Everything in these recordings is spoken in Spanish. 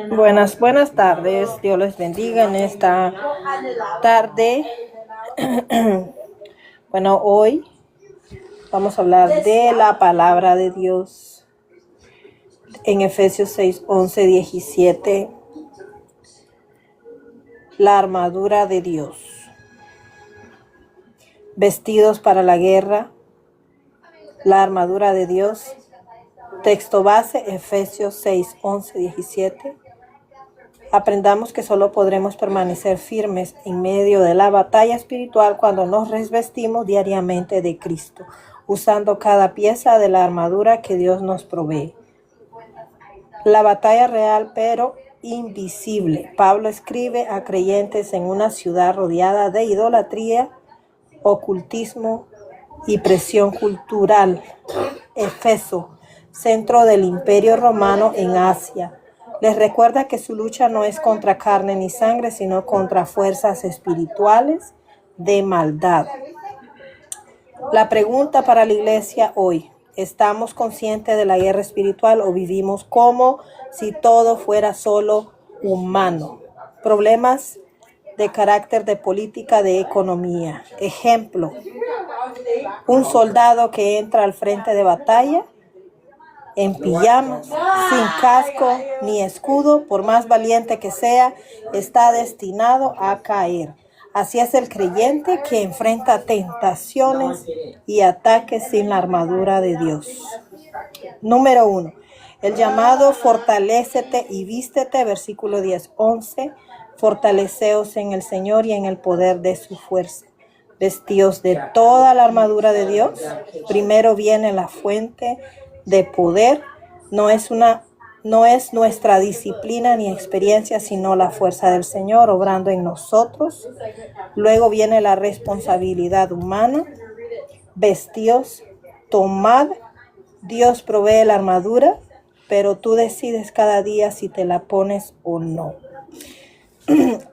Buenas tardes. Dios les bendiga en esta tarde. Bueno, hoy vamos a hablar de la palabra de Dios en Efesios 6, 11, 17. La armadura de Dios. Vestidos para la guerra. La armadura de Dios. Texto base, Efesios 6, 11, 17. Aprendamos que solo podremos permanecer firmes en medio de la batalla espiritual cuando nos revestimos diariamente de Cristo, usando cada pieza de la armadura que Dios nos provee. La batalla real pero invisible. Pablo escribe a creyentes en una ciudad rodeada de idolatría, ocultismo y presión cultural. Éfeso, centro del Imperio Romano en Asia. Les recuerda que su lucha no es contra carne ni sangre, sino contra fuerzas espirituales de maldad. La pregunta para la iglesia hoy: ¿estamos conscientes de la guerra espiritual o vivimos como si todo fuera solo humano? Problemas de carácter, de política, de economía. Ejemplo: un soldado que entra al frente de batalla en pijamas, sin casco ni escudo, por más valiente que sea, está destinado a caer. Así es el creyente que enfrenta tentaciones y ataques sin la armadura de Dios. Número 1. El llamado fortalécete y vístete, versículo 10-11. Fortaleceos en el Señor y en el poder de su fuerza. Vestidos de toda la armadura de Dios. Primero viene la fuente de poder. No es nuestra disciplina ni experiencia, sino la fuerza del Señor obrando en nosotros. Luego viene la responsabilidad humana. Vestíos, tomad. Dios provee la armadura, pero tú decides cada día si te la pones o no.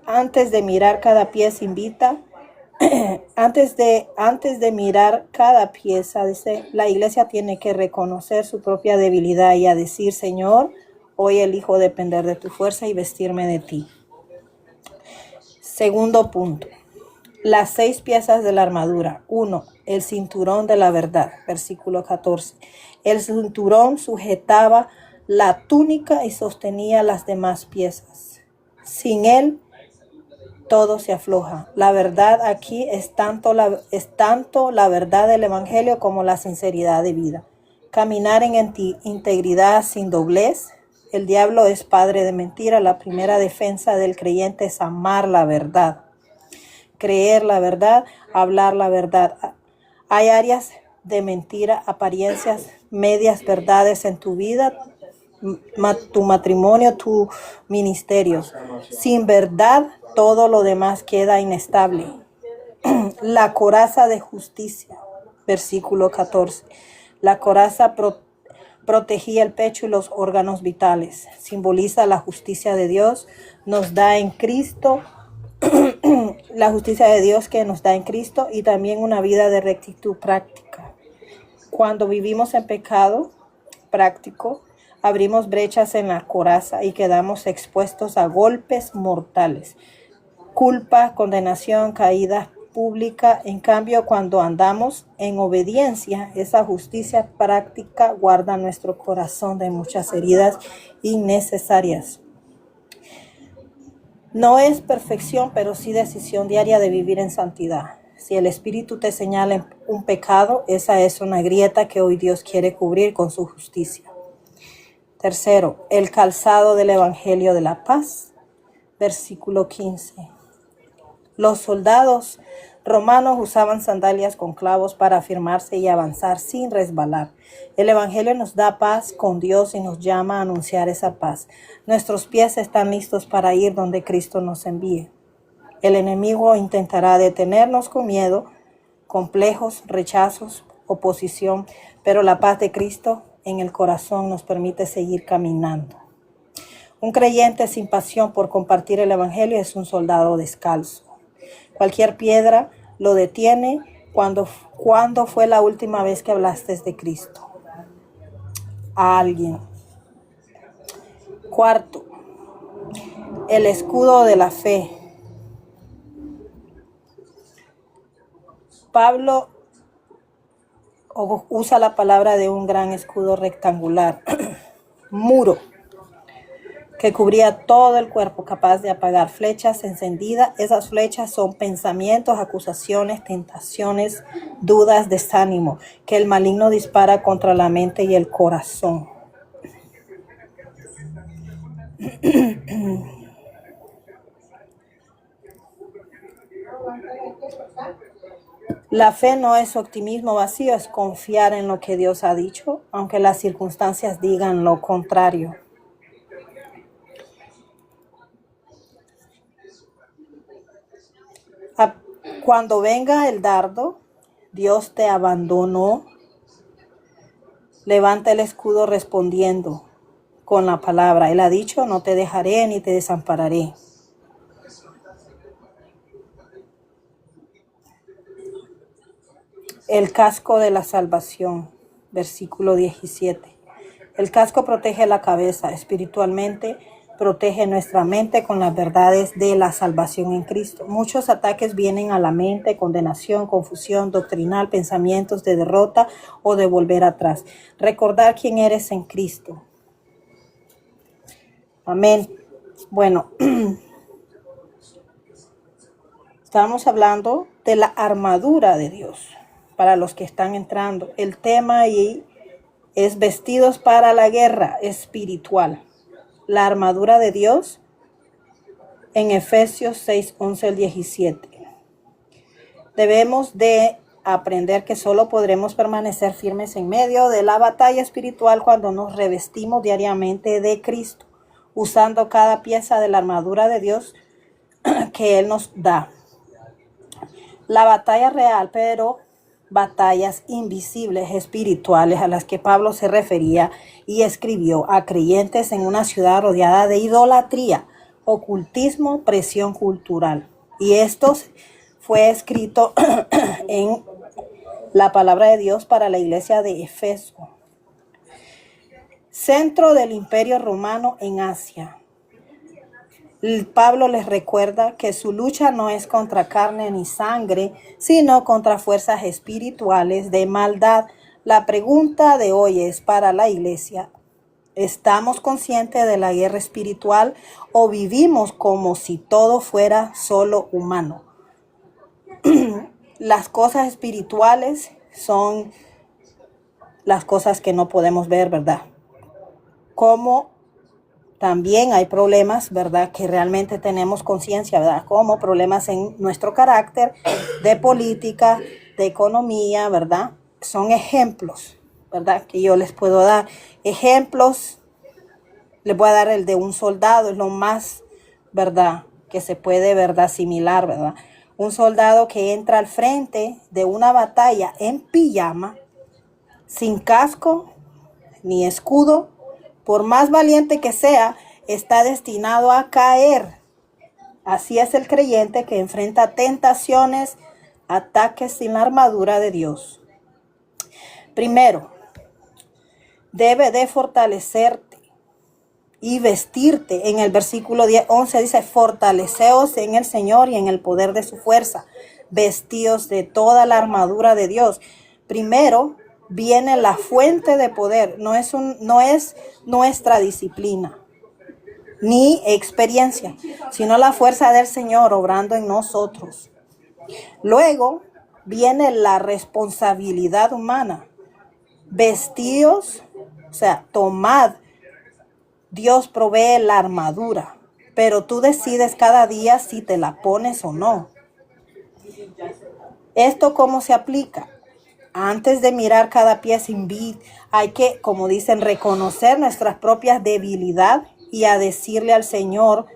Antes de mirar cada pieza, antes de mirar cada pieza, dice, la iglesia tiene que reconocer su propia debilidad y a decir: Señor, hoy elijo depender de tu fuerza y vestirme de ti. Segundo punto, las 6 piezas de la armadura. 1. El cinturón de la verdad, versículo 14. El cinturón sujetaba la túnica y sostenía las demás piezas. Sin él, todo se afloja. La verdad aquí es tanto la verdad del evangelio como la sinceridad de vida. Caminar en integridad sin doblez. El diablo es padre de mentira. La primera defensa del creyente es amar la verdad, creer la verdad, hablar la verdad. Hay áreas de mentira, apariencias, medias verdades en tu vida, tu matrimonio, tu ministerio. Sin verdad, todo lo demás queda inestable. La coraza de justicia, versículo 14. La coraza protegía el pecho y los órganos vitales. Simboliza la justicia de Dios. Nos da en Cristo, la justicia de Dios que nos da en Cristo, y también una vida de rectitud práctica. Cuando vivimos en pecado práctico, abrimos brechas en la coraza y quedamos expuestos a golpes mortales. Culpa, condenación, caída pública. En cambio, cuando andamos en obediencia, esa justicia práctica guarda nuestro corazón de muchas heridas innecesarias. No es perfección, pero sí decisión diaria de vivir en santidad. Si el Espíritu te señala un pecado, esa es una grieta que hoy Dios quiere cubrir con su justicia. Tercero, el calzado del Evangelio de la paz, versículo 15. Los soldados romanos usaban sandalias con clavos para afirmarse y avanzar sin resbalar. El Evangelio nos da paz con Dios y nos llama a anunciar esa paz. Nuestros pies están listos para ir donde Cristo nos envíe. El enemigo intentará detenernos con miedo, complejos, rechazos, oposición, pero la paz de Cristo en el corazón nos permite seguir caminando. Un creyente sin pasión por compartir el Evangelio es un soldado descalzo. Cualquier piedra lo detiene. ¿Cuándo fue la última vez que hablaste de Cristo a alguien? Cuarto, el escudo de la fe. Pablo usa la palabra de un gran escudo rectangular, muro, que cubría todo el cuerpo, capaz de apagar flechas encendidas. Esas flechas son pensamientos, acusaciones, tentaciones, dudas, desánimo, que el maligno dispara contra la mente y el corazón. La fe no es optimismo vacío, es confiar en lo que Dios ha dicho, aunque las circunstancias digan lo contrario. Cuando venga el dardo, Dios te abandonó, levanta el escudo respondiendo con la palabra. Él ha dicho, no te dejaré ni te desampararé. El casco de la salvación, versículo 17. El casco protege la cabeza espiritualmente, protege nuestra mente con las verdades de la salvación en Cristo. Muchos ataques vienen a la mente: condenación, confusión doctrinal, pensamientos de derrota o de volver atrás. Recordar quién eres en Cristo. Amén. Bueno, estamos hablando de la armadura de Dios. Para los que están entrando, el tema ahí es vestidos para la guerra espiritual. La armadura de Dios en Efesios 6, 11 al 17. Debemos de aprender que solo podremos permanecer firmes en medio de la batalla espiritual cuando nos revestimos diariamente de Cristo, usando cada pieza de la armadura de Dios que Él nos da. La batalla real, pero batallas invisibles espirituales a las que Pablo se refería y escribió a creyentes en una ciudad rodeada de idolatría, ocultismo, presión cultural. Y esto fue escrito en la palabra de Dios para la iglesia de Éfeso, centro del Imperio Romano en Asia. Pablo les recuerda que su lucha no es contra carne ni sangre, sino contra fuerzas espirituales de maldad. La pregunta de hoy es para la iglesia: ¿estamos conscientes de la guerra espiritual o vivimos como si todo fuera solo humano? Las cosas espirituales son las cosas que no podemos ver, ¿verdad? Como también hay problemas, ¿verdad?, que realmente tenemos conciencia, ¿verdad?, como problemas en nuestro carácter, de política, de economía, ¿verdad? Son ejemplos, ¿verdad?, que yo les puedo dar. Ejemplos, les voy a dar el de un soldado, es lo más, ¿verdad?, que se puede, ¿verdad?, asimilar, ¿verdad? Un soldado que entra al frente de una batalla en pijama, sin casco ni escudo, por más valiente que sea, está destinado a caer. Así es el creyente que enfrenta tentaciones, ataques sin la armadura de Dios. Primero, debe de fortalecerte y vestirte. En el versículo 11 dice: fortaleceos en el Señor y en el poder de su fuerza, vestidos de toda la armadura de Dios. Primero viene la fuente de poder, no es nuestra disciplina ni experiencia, sino la fuerza del Señor obrando en nosotros. Luego viene la responsabilidad humana. Vestíos, o sea, tomad. Dios provee la armadura, pero tú decides cada día si te la pones o no. ¿Esto cómo se aplica? Antes de mirar cada pie sin vid, hay que, como dicen, reconocer nuestras propias debilidades y a decirle al Señor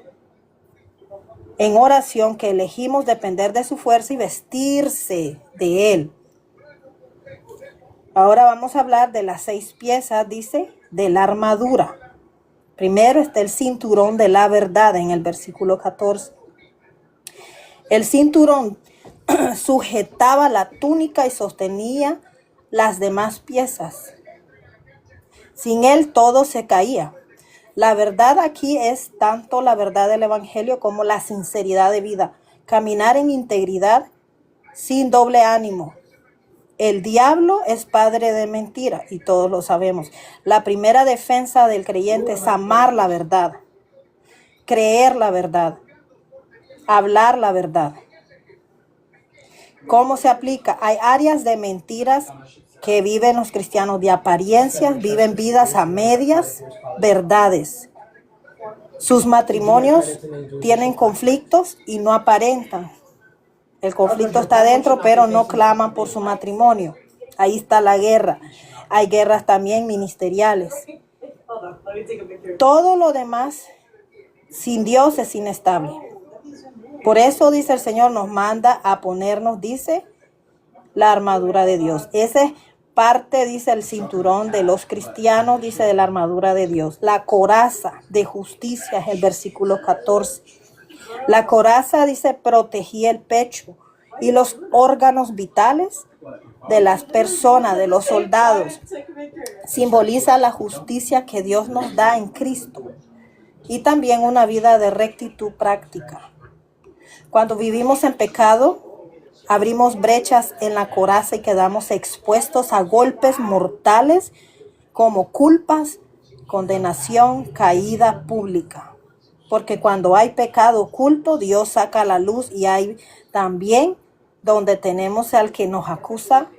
en oración que elegimos depender de su fuerza y vestirse de Él. Ahora vamos a hablar de las 6 piezas, dice, de la armadura. Primero está el cinturón de la verdad en el versículo 14. El cinturón sujetaba la túnica y sostenía las demás piezas. Sin él todo se caía. La verdad aquí es tanto la verdad del Evangelio como la sinceridad de vida. Caminar en integridad sin doble ánimo. El diablo es padre de mentira y todos lo sabemos. La primera defensa del creyente es amar la verdad, creer la verdad, hablar la verdad. ¿Cómo se aplica? Hay áreas de mentiras que viven los cristianos de apariencias, viven vidas a medias, verdades. Sus matrimonios tienen conflictos y no aparentan. El conflicto está dentro, pero no claman por su matrimonio. Ahí está la guerra. Hay guerras también ministeriales. Todo lo demás sin Dios es inestable. Por eso dice el Señor, nos manda a ponernos, dice, la armadura de Dios. Esa es parte, dice, el cinturón de los cristianos, dice, de la armadura de Dios. La coraza de justicia es el versículo 14. La coraza, dice, protegía el pecho y los órganos vitales de las personas, de los soldados. Simboliza la justicia que Dios nos da en Cristo y también una vida de rectitud práctica. Cuando vivimos en pecado, abrimos brechas en la coraza y quedamos expuestos a golpes mortales como culpas, condenación, caída pública. Porque cuando hay pecado oculto, Dios saca a la luz y hay también donde tenemos al que nos acusa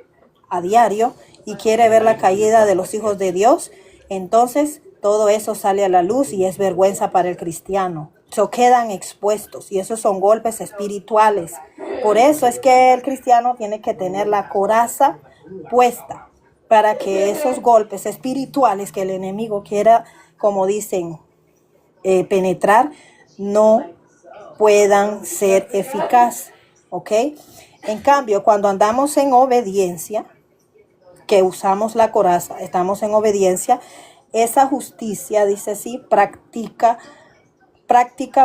a diario y quiere ver la caída de los hijos de Dios. Entonces todo eso sale a la luz y es vergüenza para el cristiano. Quedan expuestos y esos son golpes espirituales. Por eso es que el cristiano tiene que tener la coraza puesta para que esos golpes espirituales que el enemigo quiera, como dicen, penetrar, no puedan ser eficaces. ¿Ok? En cambio, cuando andamos en obediencia, que usamos la coraza, estamos en obediencia, esa justicia, dice así, práctica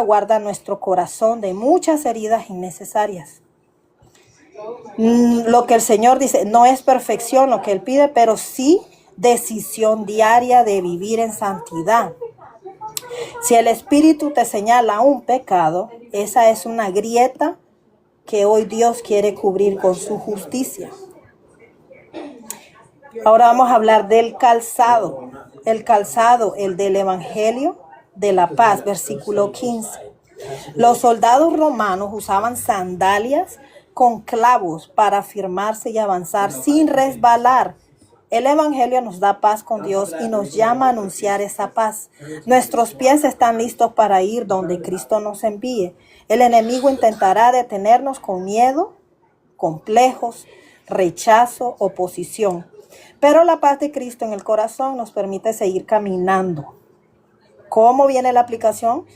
guarda nuestro corazón de muchas heridas innecesarias. Lo que el Señor dice no es perfección lo que Él pide, pero sí decisión diaria de vivir en santidad. Si el Espíritu te señala un pecado, esa es una grieta que hoy Dios quiere cubrir con su justicia. Ahora vamos a hablar del calzado. El calzado, el del Evangelio de la paz, versículo 15. Los soldados romanos usaban sandalias con clavos para afirmarse y avanzar sin resbalar. El Evangelio nos da paz con Dios y nos llama a anunciar esa paz. Nuestros pies están listos para ir donde Cristo nos envíe. El enemigo intentará detenernos con miedo, complejos, rechazo, oposición. Pero la paz de Cristo en el corazón nos permite seguir caminando. ¿Cómo viene la aplicación?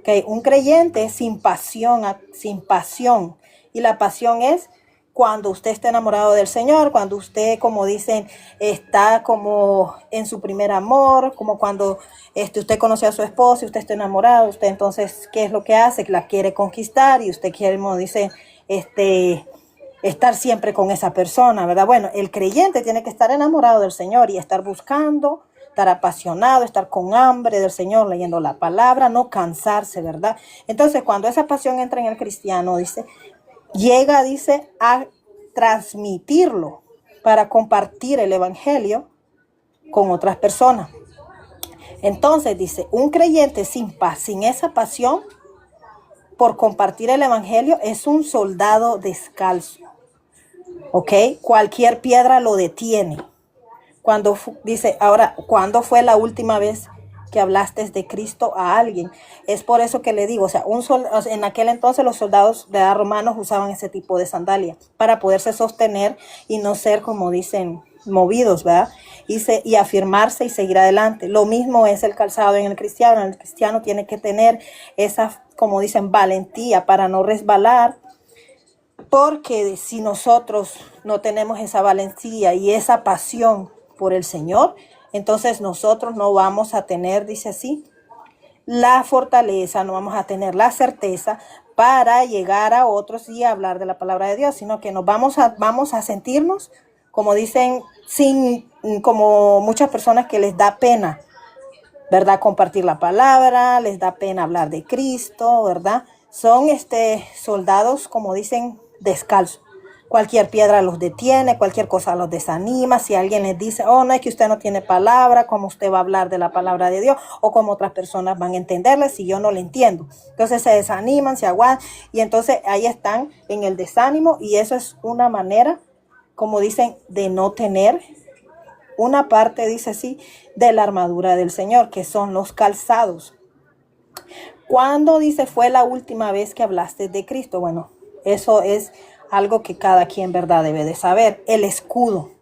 Okay, un creyente sin pasión. Y la pasión es cuando usted está enamorado del Señor, cuando usted, como dicen, está como en su primer amor, como cuando usted conoce a su esposa y usted está enamorado, usted entonces, ¿qué es lo que hace? La quiere conquistar y usted quiere, como dice, estar siempre con esa persona, ¿verdad? Bueno, el creyente tiene que estar enamorado del Señor y estar buscando, estar apasionado, estar con hambre del Señor, leyendo la palabra, no cansarse, ¿verdad? Entonces, cuando esa pasión entra en el cristiano, llega a transmitirlo para compartir el Evangelio con otras personas. Entonces, dice, un creyente sin paz, sin esa pasión por compartir el Evangelio, es un soldado descalzo. ¿Ok? Cualquier piedra lo detiene. Ahora, ¿cuándo fue la última vez que hablaste de Cristo a alguien? Es por eso que le digo, en aquel entonces los soldados romanos usaban ese tipo de sandalia para poderse sostener y no ser, como dicen, movidos, ¿verdad? Y afirmarse y seguir adelante. Lo mismo es el calzado en el cristiano. El cristiano tiene que tener esa, como dicen, valentía para no resbalar. Porque si nosotros no tenemos esa valentía y esa pasión por el Señor, entonces nosotros no vamos a tener, dice así, la fortaleza, no vamos a tener la certeza para llegar a otros y hablar de la palabra de Dios, sino que nos vamos a sentirnos, como dicen, como muchas personas que les da pena ¿verdad? Compartir la palabra, les da pena hablar de Cristo, ¿verdad? Son soldados, como dicen, descalzos. Cualquier piedra los detiene, cualquier cosa los desanima. Si alguien les dice, oh, no, es que usted no tiene palabra, ¿cómo usted va a hablar de la palabra de Dios? O cómo otras personas van a entenderle si yo no le entiendo. Entonces se desaniman, se aguantan y entonces ahí están en el desánimo, y eso es una manera, como dicen, de no tener una parte, dice así, de la armadura del Señor, que son los calzados. ¿Cuándo, dice, fue la última vez que hablaste de Cristo? Bueno, eso es algo que cada quien, ¿verdad?, debe de saber. El escudo.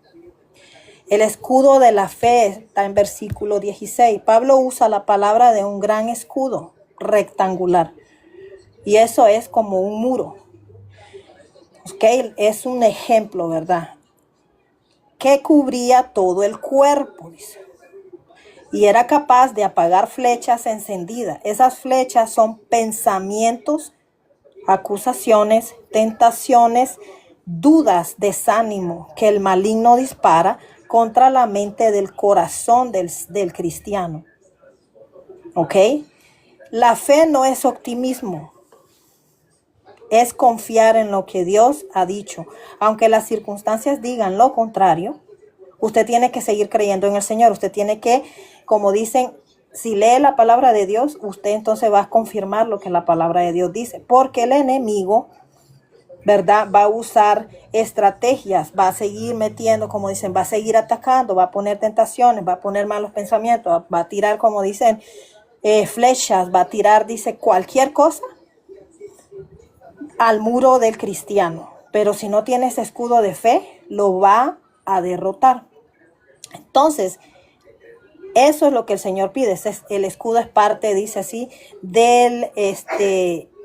El escudo de la fe está en versículo 16. Pablo usa la palabra de un gran escudo rectangular. Y eso es como un muro. ¿Ok? Es un ejemplo, ¿verdad?, que cubría todo el cuerpo, dice. Y era capaz de apagar flechas encendidas. Esas flechas son pensamientos, acusaciones, tentaciones, dudas, desánimo que el maligno dispara contra la mente del corazón del cristiano. ¿Ok? La fe no es optimismo, es confiar en lo que Dios ha dicho. Aunque las circunstancias digan lo contrario, usted tiene que seguir creyendo en el Señor. Usted tiene que, como dicen, si lee la palabra de Dios, usted entonces va a confirmar lo que la palabra de Dios dice. Porque el enemigo, ¿verdad?, va a usar estrategias, va a seguir metiendo, como dicen, va a seguir atacando, va a poner tentaciones, va a poner malos pensamientos, va a tirar, como dicen, flechas, va a tirar, dice, cualquier cosa al muro del cristiano. Pero si no tiene ese escudo de fe, lo va a derrotar. Entonces, eso es lo que el Señor pide. El escudo es parte, dice así, de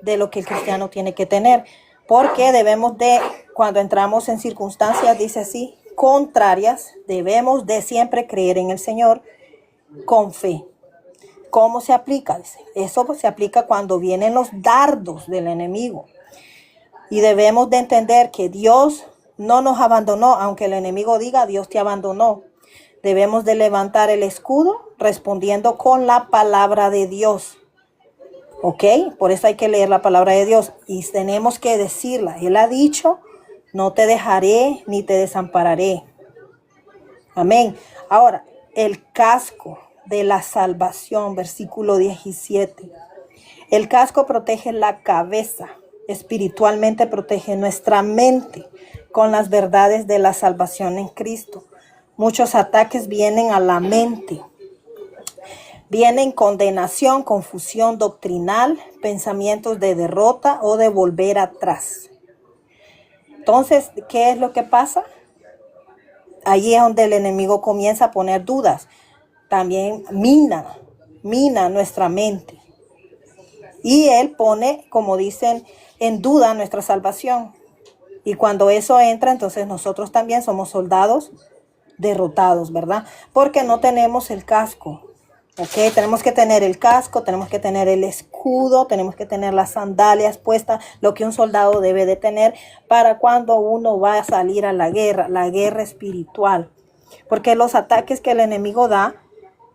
lo que el cristiano tiene que tener. Porque debemos de, cuando entramos en circunstancias, dice así, contrarias, debemos de siempre creer en el Señor con fe. ¿Cómo se aplica? Dice, eso se aplica cuando vienen los dardos del enemigo. Y debemos de entender que Dios no nos abandonó, aunque el enemigo diga Dios te abandonó. Debemos de levantar el escudo respondiendo con la palabra de Dios. ¿Ok? Por eso hay que leer la palabra de Dios y tenemos que decirla. Él ha dicho, no te dejaré ni te desampararé. Amén. Ahora, el casco de la salvación, versículo 17. El casco protege la cabeza. Espiritualmente protege nuestra mente con las verdades de la salvación en Cristo. Muchos ataques vienen a la mente. Vienen condenación, confusión doctrinal, pensamientos de derrota o de volver atrás. Entonces, ¿qué es lo que pasa? Allí es donde el enemigo comienza a poner dudas. También mina nuestra mente. Y él pone, como dicen, en duda nuestra salvación. Y cuando eso entra, entonces nosotros también somos soldados derrotados, ¿verdad? Porque no tenemos el casco. ¿Ok? Tenemos que tener el casco, tenemos que tener el escudo, tenemos que tener las sandalias puestas, lo que un soldado debe de tener para cuando uno va a salir a la guerra espiritual. Porque los ataques que el enemigo da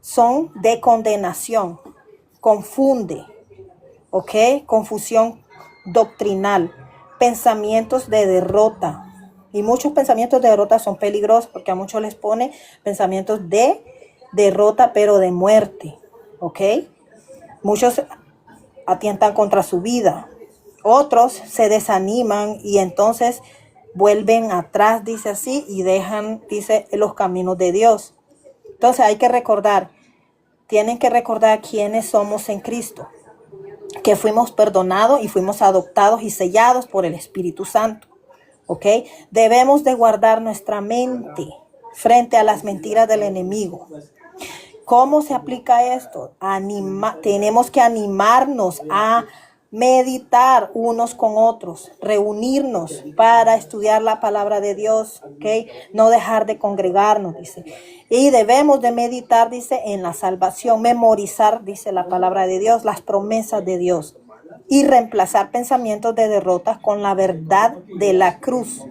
son de condenación, confunde, ¿ok? Confusión doctrinal, pensamientos de derrota. Y muchos pensamientos de derrota son peligrosos porque a muchos les pone pensamientos de derrota, pero de muerte, ¿ok? Muchos atientan contra su vida. Otros se desaniman y entonces vuelven atrás, dice así, y dejan, dice, los caminos de Dios. Entonces hay que recordar, tienen que recordar quiénes somos en Cristo, que fuimos perdonados y fuimos adoptados y sellados por el Espíritu Santo, ¿ok? Debemos de guardar nuestra mente frente a las mentiras del enemigo. ¿Cómo se aplica esto? Tenemos que animarnos a meditar unos con otros, reunirnos para estudiar la palabra de Dios, ¿ok? No dejar de congregarnos, dice. Y debemos de meditar, dice, en la salvación, memorizar, dice la palabra de Dios, las promesas de Dios y reemplazar pensamientos de derrotas con la verdad de la cruz.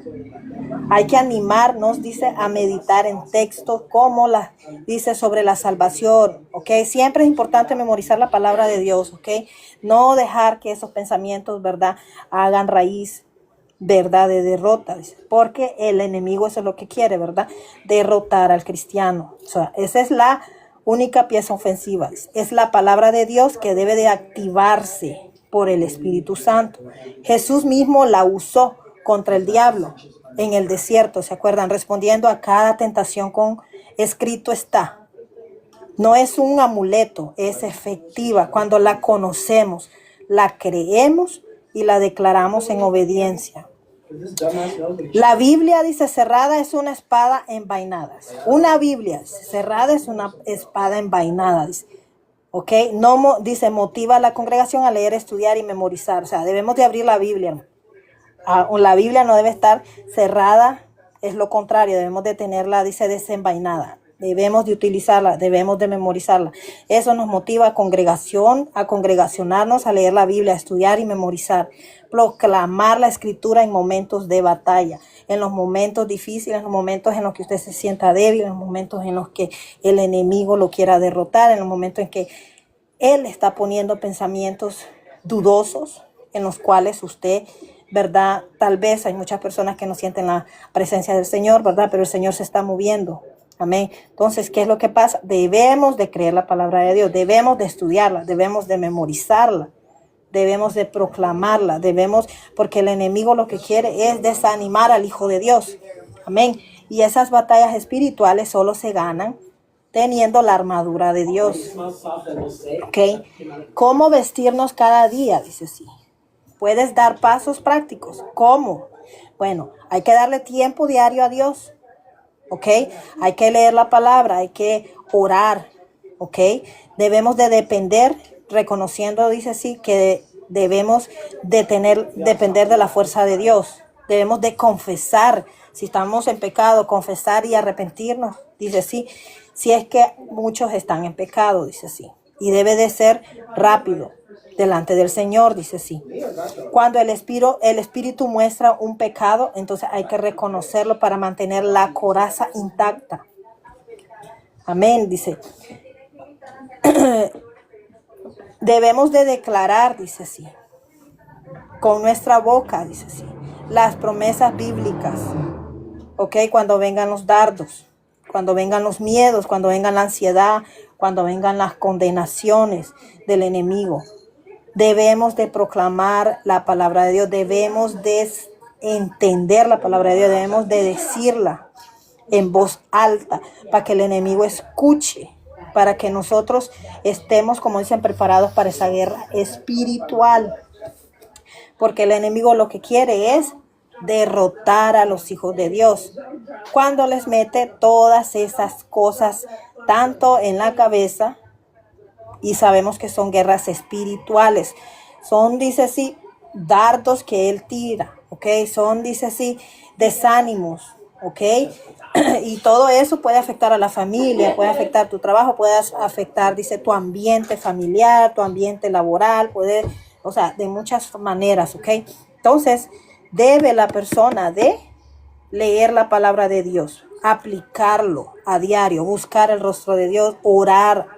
Hay que animarnos, dice, a meditar en textos como dice sobre la salvación, ¿ok? Siempre es importante memorizar la palabra de Dios, ¿ok? No dejar que esos pensamientos, ¿verdad?, hagan raíz, ¿verdad?, de derrota, dice, porque el enemigo eso es lo que quiere, ¿verdad?, derrotar al cristiano. O sea, esa es la única pieza ofensiva, es la palabra de Dios que debe de activarse por el Espíritu Santo. Jesús mismo la usó contra el diablo en el desierto, ¿se acuerdan? Respondiendo a cada tentación con escrito está. No es un amuleto, es efectiva. Cuando la conocemos, la creemos y la declaramos en obediencia. La Biblia, dice, cerrada es una espada envainada. Una Biblia cerrada es una espada envainada, dice. ¿Ok? No, dice, motiva a la congregación a leer, estudiar y memorizar. O sea, debemos de abrir la Biblia. La Biblia no debe estar cerrada, es lo contrario, debemos de tenerla, dice, desenvainada. Debemos de utilizarla, debemos de memorizarla. Eso nos motiva a congregacionarnos, a leer la Biblia, a estudiar y memorizar. Proclamar la escritura en momentos de batalla, en los momentos difíciles, en los momentos en los que usted se sienta débil, en los momentos en los que el enemigo lo quiera derrotar, en los momentos en que él está poniendo pensamientos dudosos en los cuales usted, ¿verdad? Tal vez hay muchas personas que no sienten la presencia del Señor, ¿verdad? Pero el Señor se está moviendo. Amén. Entonces, ¿qué es lo que pasa? Debemos de creer la palabra de Dios, debemos de estudiarla, debemos de memorizarla, debemos de proclamarla, porque el enemigo lo que quiere es desanimar al Hijo de Dios. Amén. Y esas batallas espirituales solo se ganan teniendo la armadura de Dios. ¿Ok? ¿Cómo vestirnos cada día? Dice así. Puedes dar pasos prácticos. ¿Cómo? Bueno, hay que darle tiempo diario a Dios. ¿Ok? Hay que leer la palabra, hay que orar. ¿Ok? Debemos de depender, reconociendo, dice así, que debemos de depender de la fuerza de Dios. Debemos de confesar. Si estamos en pecado, confesar y arrepentirnos. Dice así. Si es que muchos están en pecado, dice así. Y debe de ser rápido delante del Señor, dice así. Cuando el espíritu muestra un pecado, entonces hay que reconocerlo para mantener la coraza intacta. Amén, dice. Debemos de declarar, dice así, con nuestra boca, dice así, las promesas bíblicas. ¿Ok? Cuando vengan los dardos, cuando vengan los miedos, cuando vengan la ansiedad, cuando vengan las condenaciones del enemigo. Debemos de proclamar la palabra de Dios, debemos de entender la palabra de Dios, debemos de decirla en voz alta para que el enemigo escuche, para que nosotros estemos, como dicen, preparados para esa guerra espiritual. Porque el enemigo lo que quiere es derrotar a los hijos de Dios. Cuando les mete todas esas cosas, tanto en la cabeza, y sabemos que son guerras espirituales. Son, dice así, dardos que él tira, ¿ok? Son, dice así, desánimos, ¿ok? Y todo eso puede afectar a la familia, puede afectar tu trabajo, puede afectar, dice, tu ambiente familiar, tu ambiente laboral, o sea, de muchas maneras, ¿ok? Entonces, debe la persona de leer la palabra de Dios, aplicarlo a diario, buscar el rostro de Dios, orar,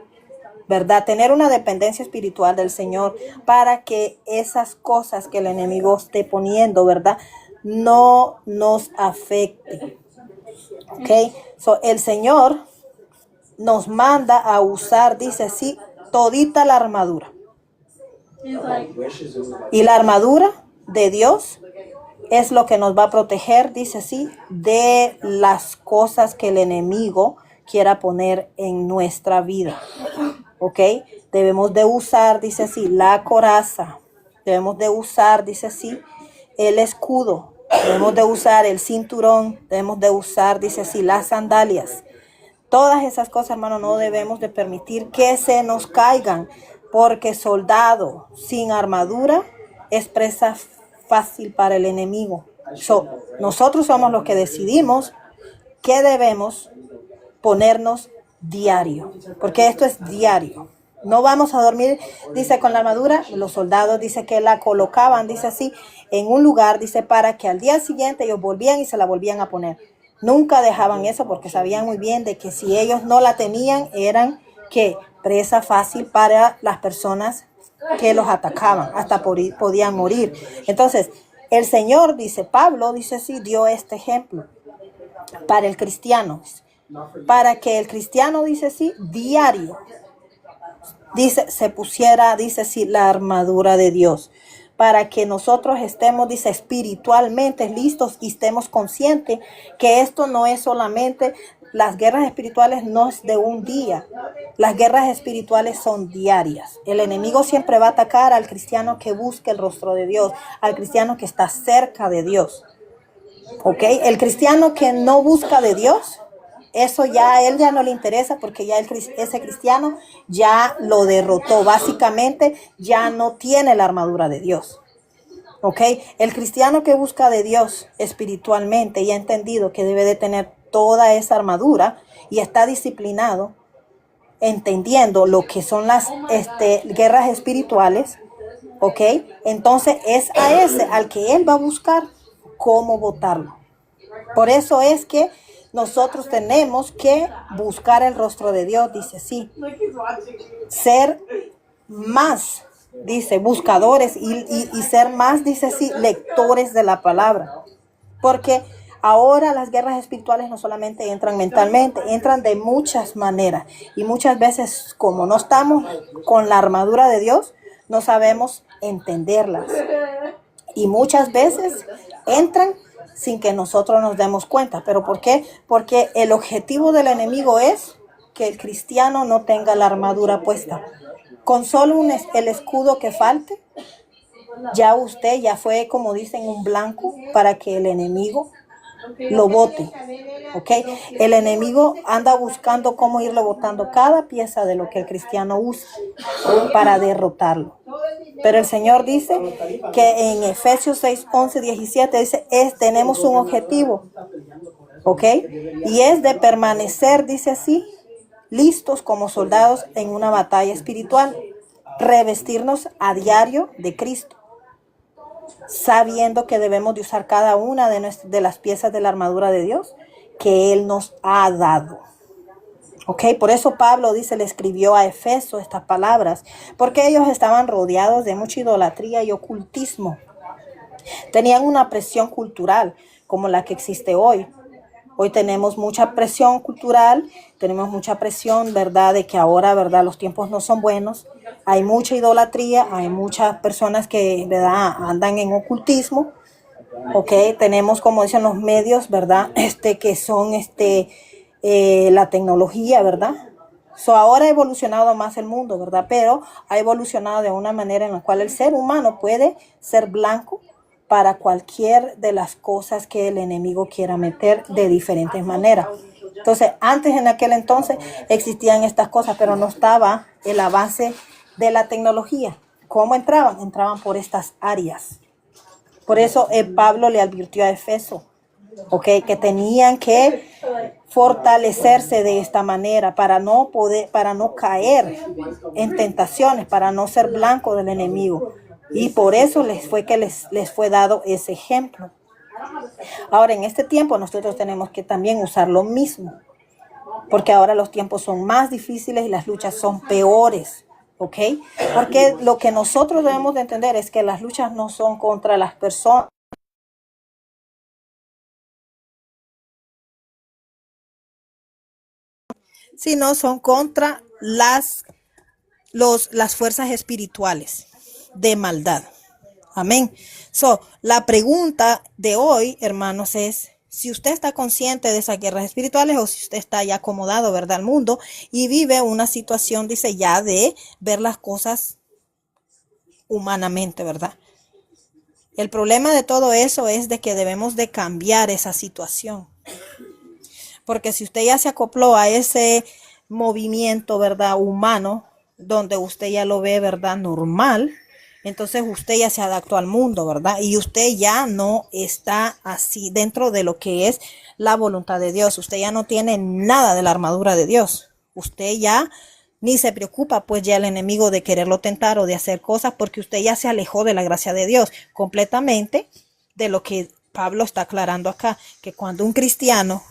¿verdad? Tener una dependencia espiritual del Señor para que esas cosas que el enemigo esté poniendo, ¿verdad?, no nos afecte. ¿Ok? El Señor nos manda a usar, dice así, todita la armadura. Y la armadura de Dios es lo que nos va a proteger, dice así, de las cosas que el enemigo quiera poner en nuestra vida. ¿Ok? Debemos de usar, dice así, la coraza. Debemos de usar, dice así, el escudo. Debemos de usar el cinturón. Debemos de usar, dice así, las sandalias. Todas esas cosas, hermano, no debemos de permitir que se nos caigan. Porque soldado sin armadura es presa fácil para el enemigo. Nosotros somos los que decidimos qué debemos ponernos diario, porque esto es diario. No vamos a dormir, dice, con la armadura. Los soldados, dice, que la colocaban, dice así, en un lugar, dice, para que al día siguiente ellos volvían y se la volvían a poner. Nunca dejaban eso porque sabían muy bien de que si ellos no la tenían, eran que presa fácil para las personas que los atacaban, hasta podían morir. Entonces, el Señor, dice Pablo, dice sí, dio este ejemplo para el cristiano, para que el cristiano, dice sí, diario, dice, se pusiera, dice sí, la armadura de Dios, para que nosotros estemos, dice, espiritualmente listos y estemos conscientes que esto no es solamente, las guerras espirituales no es de un día, las guerras espirituales son diarias. El enemigo siempre va a atacar al cristiano que busque el rostro de Dios, al cristiano que está cerca de Dios. ¿Ok? El cristiano que no busca de Dios, eso ya a él ya no le interesa porque ya ese cristiano ya lo derrotó. Básicamente ya no tiene la armadura de Dios. ¿Ok? El cristiano que busca de Dios espiritualmente y ha entendido que debe de tener toda esa armadura y está disciplinado, entendiendo lo que son las guerras espirituales, ¿ok? Entonces es a ese al que él va a buscar cómo votarlo. Por eso es que nosotros tenemos que buscar el rostro de Dios, dice sí. Ser más, dice, buscadores y ser más, dice sí, lectores de la palabra. Porque ahora las guerras espirituales no solamente entran mentalmente, entran de muchas maneras. Y muchas veces, como no estamos con la armadura de Dios, no sabemos entenderlas. Y muchas veces entran sin que nosotros nos demos cuenta. ¿Pero por qué? Porque el objetivo del enemigo es que el cristiano no tenga la armadura puesta. Con solo el escudo que falte, ya usted ya fue, como dicen, un blanco para que el enemigo lo bote. ¿Ok? El enemigo anda buscando cómo irle botando cada pieza de lo que el cristiano usa para derrotarlo. Pero el Señor dice que en Efesios 6, 11, 17 dice, tenemos un objetivo, ¿ok? Y es de permanecer, dice así, listos como soldados en una batalla espiritual, revestirnos a diario de Cristo, sabiendo que debemos de usar cada una de las piezas de la armadura de Dios que Él nos ha dado. ¿Ok? Por eso Pablo dice, le escribió a Efeso estas palabras, porque ellos estaban rodeados de mucha idolatría y ocultismo. Tenían una presión cultural como la que existe hoy. Hoy tenemos mucha presión cultural, tenemos mucha presión, ¿verdad? De que ahora, ¿verdad? Los tiempos no son buenos. Hay mucha idolatría, hay muchas personas que, ¿verdad? Andan en ocultismo. ¿Ok? Tenemos, como dicen los medios, ¿verdad? Que son, la tecnología, ¿verdad? Ahora ha evolucionado más el mundo, ¿verdad? Pero ha evolucionado de una manera en la cual el ser humano puede ser blanco para cualquier de las cosas que el enemigo quiera meter de diferentes maneras. Entonces, antes, en aquel entonces, existían estas cosas, pero no estaba el avance de la tecnología. ¿Cómo entraban? Entraban por estas áreas. Por eso Pablo le advirtió a Efeso, ¿okay? Que tenían que fortalecerse de esta manera para no caer en tentaciones, para no ser blanco del enemigo. Y por eso les fue dado ese ejemplo. Ahora, en este tiempo nosotros tenemos que también usar lo mismo, porque ahora los tiempos son más difíciles y las luchas son peores, ¿ok? Porque lo que nosotros debemos de entender es que las luchas no son contra las personas, sino son contra las fuerzas espirituales de maldad. Amén. La pregunta de hoy, hermanos, es si usted está consciente de esas guerras espirituales o si usted está ya acomodado, ¿verdad?, al mundo y vive una situación, dice, ya de ver las cosas humanamente, ¿verdad? El problema de todo eso es de que debemos de cambiar esa situación. Porque si usted ya se acopló a ese movimiento, ¿verdad?, humano, donde usted ya lo ve, ¿verdad?, normal, entonces usted ya se adaptó al mundo, ¿verdad? Y usted ya no está así dentro de lo que es la voluntad de Dios. Usted ya no tiene nada de la armadura de Dios. Usted ya ni se preocupa pues ya el enemigo de quererlo tentar o de hacer cosas, porque usted ya se alejó de la gracia de Dios completamente, de lo que Pablo está aclarando acá, que cuando un cristiano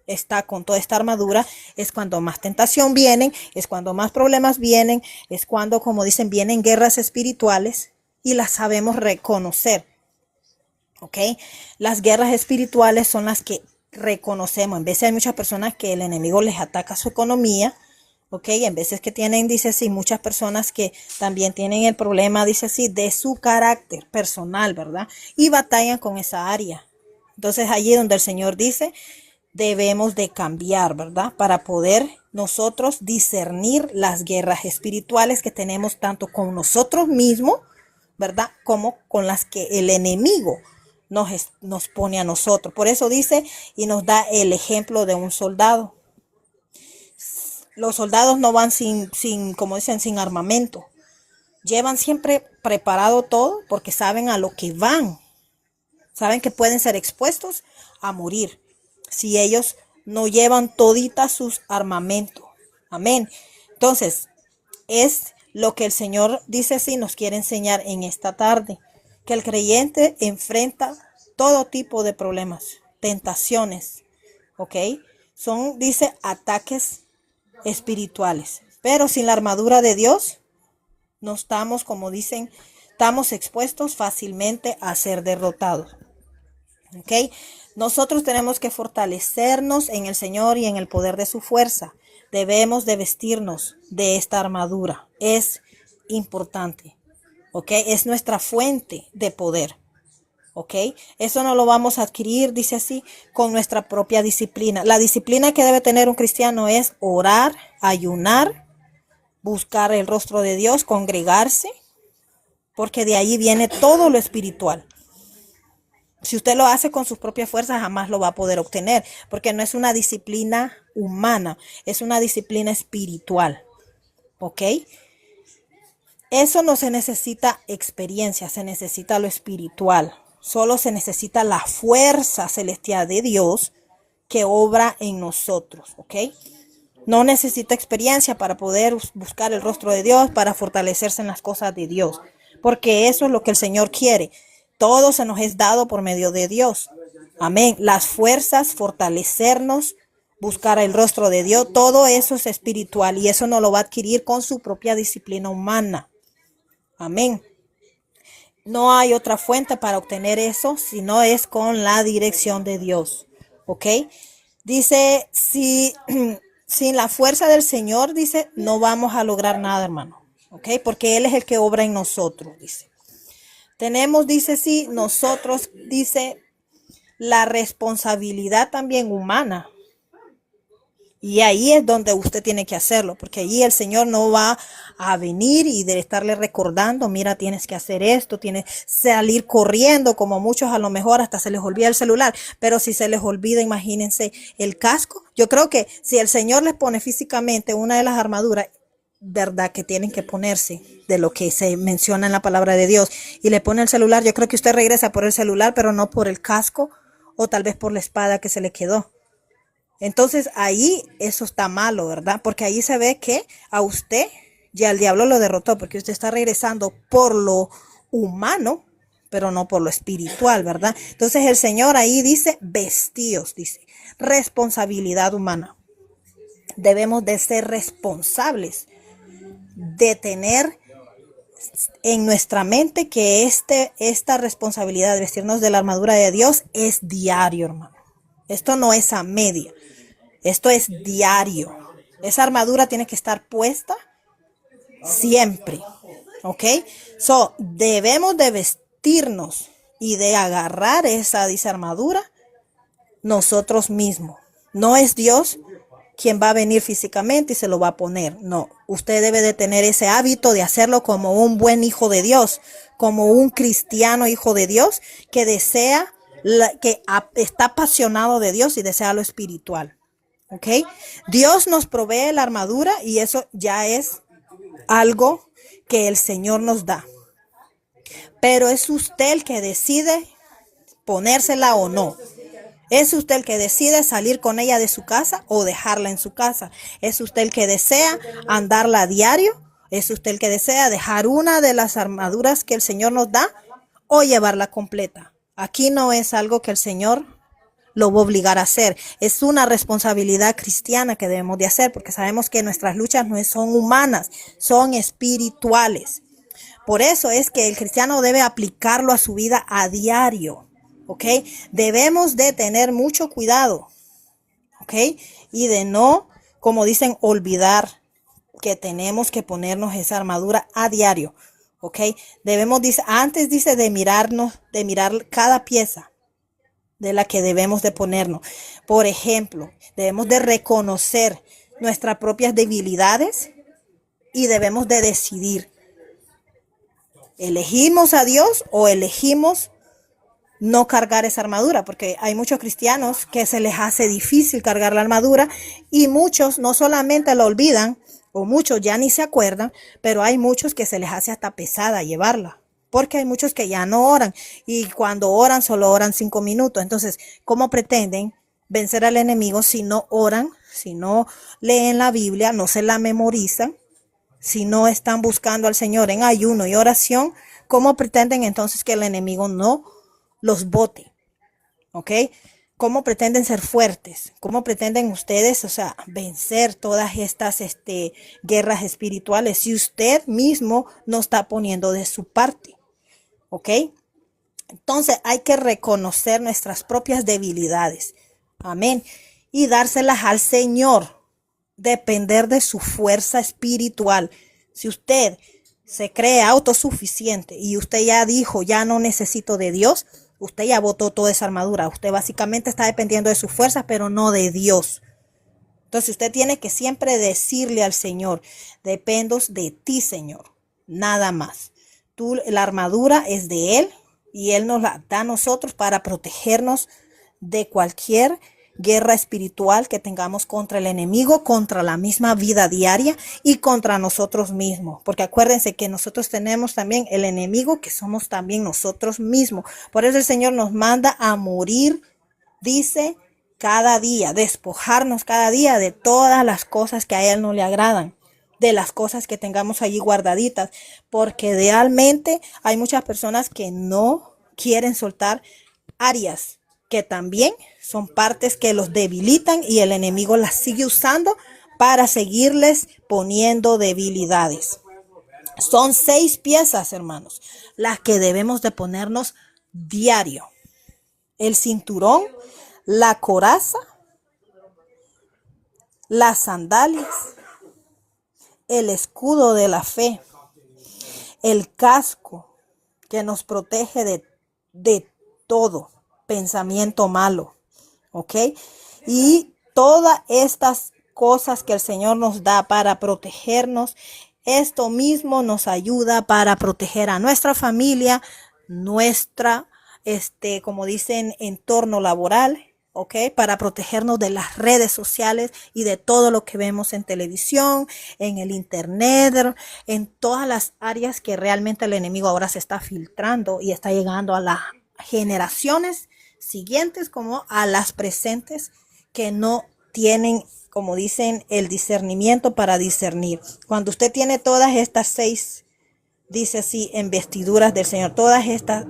está con toda esta armadura, es cuando más tentación vienen, es cuando más problemas vienen, es cuando, como dicen, vienen guerras espirituales y las sabemos reconocer. ¿Ok? Las guerras espirituales son las que reconocemos. En veces hay muchas personas que el enemigo les ataca su economía. ¿Ok? En veces que tienen, dice así, muchas personas que también tienen el problema, dice así, de su carácter personal, ¿verdad? Y batallan con esa área. Entonces allí donde el Señor dice, debemos de cambiar, ¿verdad? Para poder nosotros discernir las guerras espirituales que tenemos tanto con nosotros mismos, ¿verdad? Como con las que el enemigo nos pone a nosotros. Por eso dice y nos da el ejemplo de un soldado. Los soldados no van como dicen, sin armamento. Llevan siempre preparado todo porque saben a lo que van. Saben que pueden ser expuestos a morir si ellos no llevan todita sus armamentos. Amén. Entonces, es lo que el Señor dice así, nos quiere enseñar en esta tarde, que el creyente enfrenta todo tipo de problemas, tentaciones, ¿ok? Son, dice, ataques espirituales, pero sin la armadura de Dios, no estamos, como dicen, estamos expuestos fácilmente a ser derrotados. ¿Ok? Nosotros tenemos que fortalecernos en el Señor y en el poder de su fuerza. Debemos de vestirnos de esta armadura. Es importante. ¿Ok? Es nuestra fuente de poder. ¿Ok? Eso no lo vamos a adquirir, dice así, con nuestra propia disciplina. La disciplina que debe tener un cristiano es orar, ayunar, buscar el rostro de Dios, congregarse, porque de ahí viene todo lo espiritual. Si usted lo hace con sus propias fuerzas, jamás lo va a poder obtener, porque no es una disciplina humana, es una disciplina espiritual. ¿Ok? Eso no se necesita experiencia, se necesita lo espiritual. Solo se necesita la fuerza celestial de Dios que obra en nosotros. ¿Ok? No necesita experiencia para poder buscar el rostro de Dios, para fortalecerse en las cosas de Dios, porque eso es lo que el Señor quiere. Todo se nos es dado por medio de Dios. Amén. Las fuerzas, fortalecernos, buscar el rostro de Dios, todo eso es espiritual y eso no lo va a adquirir con su propia disciplina humana. Amén. No hay otra fuente para obtener eso, sino es con la dirección de Dios. ¿Ok? Dice, si sin la fuerza del Señor, dice, no vamos a lograr nada, hermano. ¿Ok? Porque Él es el que obra en nosotros, dice. Tenemos, dice, sí, nosotros, dice, la responsabilidad también humana. Y ahí es donde usted tiene que hacerlo, porque allí el Señor no va a venir y de estarle recordando, mira, tienes que hacer esto, tienes que salir corriendo, como muchos a lo mejor hasta se les olvida el celular, pero si se les olvida, imagínense el casco. Yo creo que si el Señor les pone físicamente una de las armaduras, verdad que tienen que ponerse de lo que se menciona en la palabra de Dios y le pone el celular, yo creo que usted regresa por el celular, pero no por el casco o tal vez por la espada que se le quedó. Entonces ahí eso está malo, ¿verdad? Porque ahí se ve que a usted ya el diablo lo derrotó, porque usted está regresando por lo humano, pero no por lo espiritual, ¿verdad? Entonces el Señor ahí dice, vestíos, dice, responsabilidad humana. Debemos de ser responsables, de tener en nuestra mente que esta responsabilidad de vestirnos de la armadura de Dios es diario, hermano. Esto no es a media. Esto es diario. Esa armadura tiene que estar puesta siempre. ¿Ok? So, debemos de vestirnos y de agarrar esa armadura nosotros mismos. No es Dios quien va a venir físicamente y se lo va a poner. No, usted debe de tener ese hábito de hacerlo como un buen hijo de Dios, como un cristiano hijo de Dios que desea, que está apasionado de Dios y desea lo espiritual. ¿Ok? Dios nos provee la armadura y eso ya es algo que el Señor nos da. Pero es usted el que decide ponérsela o no. ¿Es usted el que decide salir con ella de su casa o dejarla en su casa? ¿Es usted el que desea andarla a diario? ¿Es usted el que desea dejar una de las armaduras que el Señor nos da o llevarla completa? Aquí no es algo que el Señor lo va a obligar a hacer. Es una responsabilidad cristiana que debemos de hacer, porque sabemos que nuestras luchas no son humanas, son espirituales. Por eso es que el cristiano debe aplicarlo a su vida a diario, ¿ok? Debemos de tener mucho cuidado, ¿ok? Y de no, como dicen, olvidar que tenemos que ponernos esa armadura a diario, ¿ok? Debemos, antes dice de mirarnos, de mirar cada pieza de la que debemos de ponernos. Por ejemplo, debemos de reconocer nuestras propias debilidades y debemos de decidir, ¿elegimos a Dios o elegimos no cargar esa armadura? Porque hay muchos cristianos que se les hace difícil cargar la armadura y muchos no solamente la olvidan, o muchos ya ni se acuerdan, pero hay muchos que se les hace hasta pesada llevarla. Porque hay muchos que ya no oran y cuando oran solo oran 5 minutos. Entonces, ¿cómo pretenden vencer al enemigo si no oran, si no leen la Biblia, no se la memorizan, si no están buscando al Señor en ayuno y oración? ¿Cómo pretenden entonces que el enemigo no los bote? ¿Ok? ¿Cómo pretenden ser fuertes? ¿Cómo pretenden ustedes, vencer todas estas guerras espirituales si usted mismo no está poniendo de su parte? ¿Ok? Entonces hay que reconocer nuestras propias debilidades. Amén. Y dárselas al Señor. Depender de su fuerza espiritual. Si usted se cree autosuficiente y usted ya dijo, ya no necesito de Dios, usted ya botó toda esa armadura. Usted básicamente está dependiendo de su fuerza, pero no de Dios. Entonces usted tiene que siempre decirle al Señor, dependo de ti, Señor, nada más. La armadura es de Él y Él nos la da a nosotros para protegernos de cualquier guerra espiritual que tengamos contra el enemigo, contra la misma vida diaria y contra nosotros mismos. Porque acuérdense que nosotros tenemos también el enemigo que somos también nosotros mismos. Por eso el Señor nos manda a morir, dice, cada día, despojarnos cada día de todas las cosas que a Él no le agradan, de las cosas que tengamos allí guardaditas, porque realmente hay muchas personas que no quieren soltar áreas que también son partes que los debilitan y el enemigo las sigue usando para seguirles poniendo debilidades. Son 6 piezas, hermanos, las que debemos de ponernos diario. El cinturón, la coraza, las sandalias, el escudo de la fe, el casco que nos protege de todo pensamiento malo, ¿ok? Y todas estas cosas que el Señor nos da para protegernos, esto mismo nos ayuda para proteger a nuestra familia, nuestra, como dicen, entorno laboral, ¿ok? Para protegernos de las redes sociales y de todo lo que vemos en televisión, en el internet, en todas las áreas que realmente el enemigo ahora se está filtrando y está llegando a las generaciones siguientes como a las presentes que no tienen, como dicen, el discernimiento para discernir. Cuando usted tiene todas estas 6, dice así, en vestiduras del Señor, todas estas,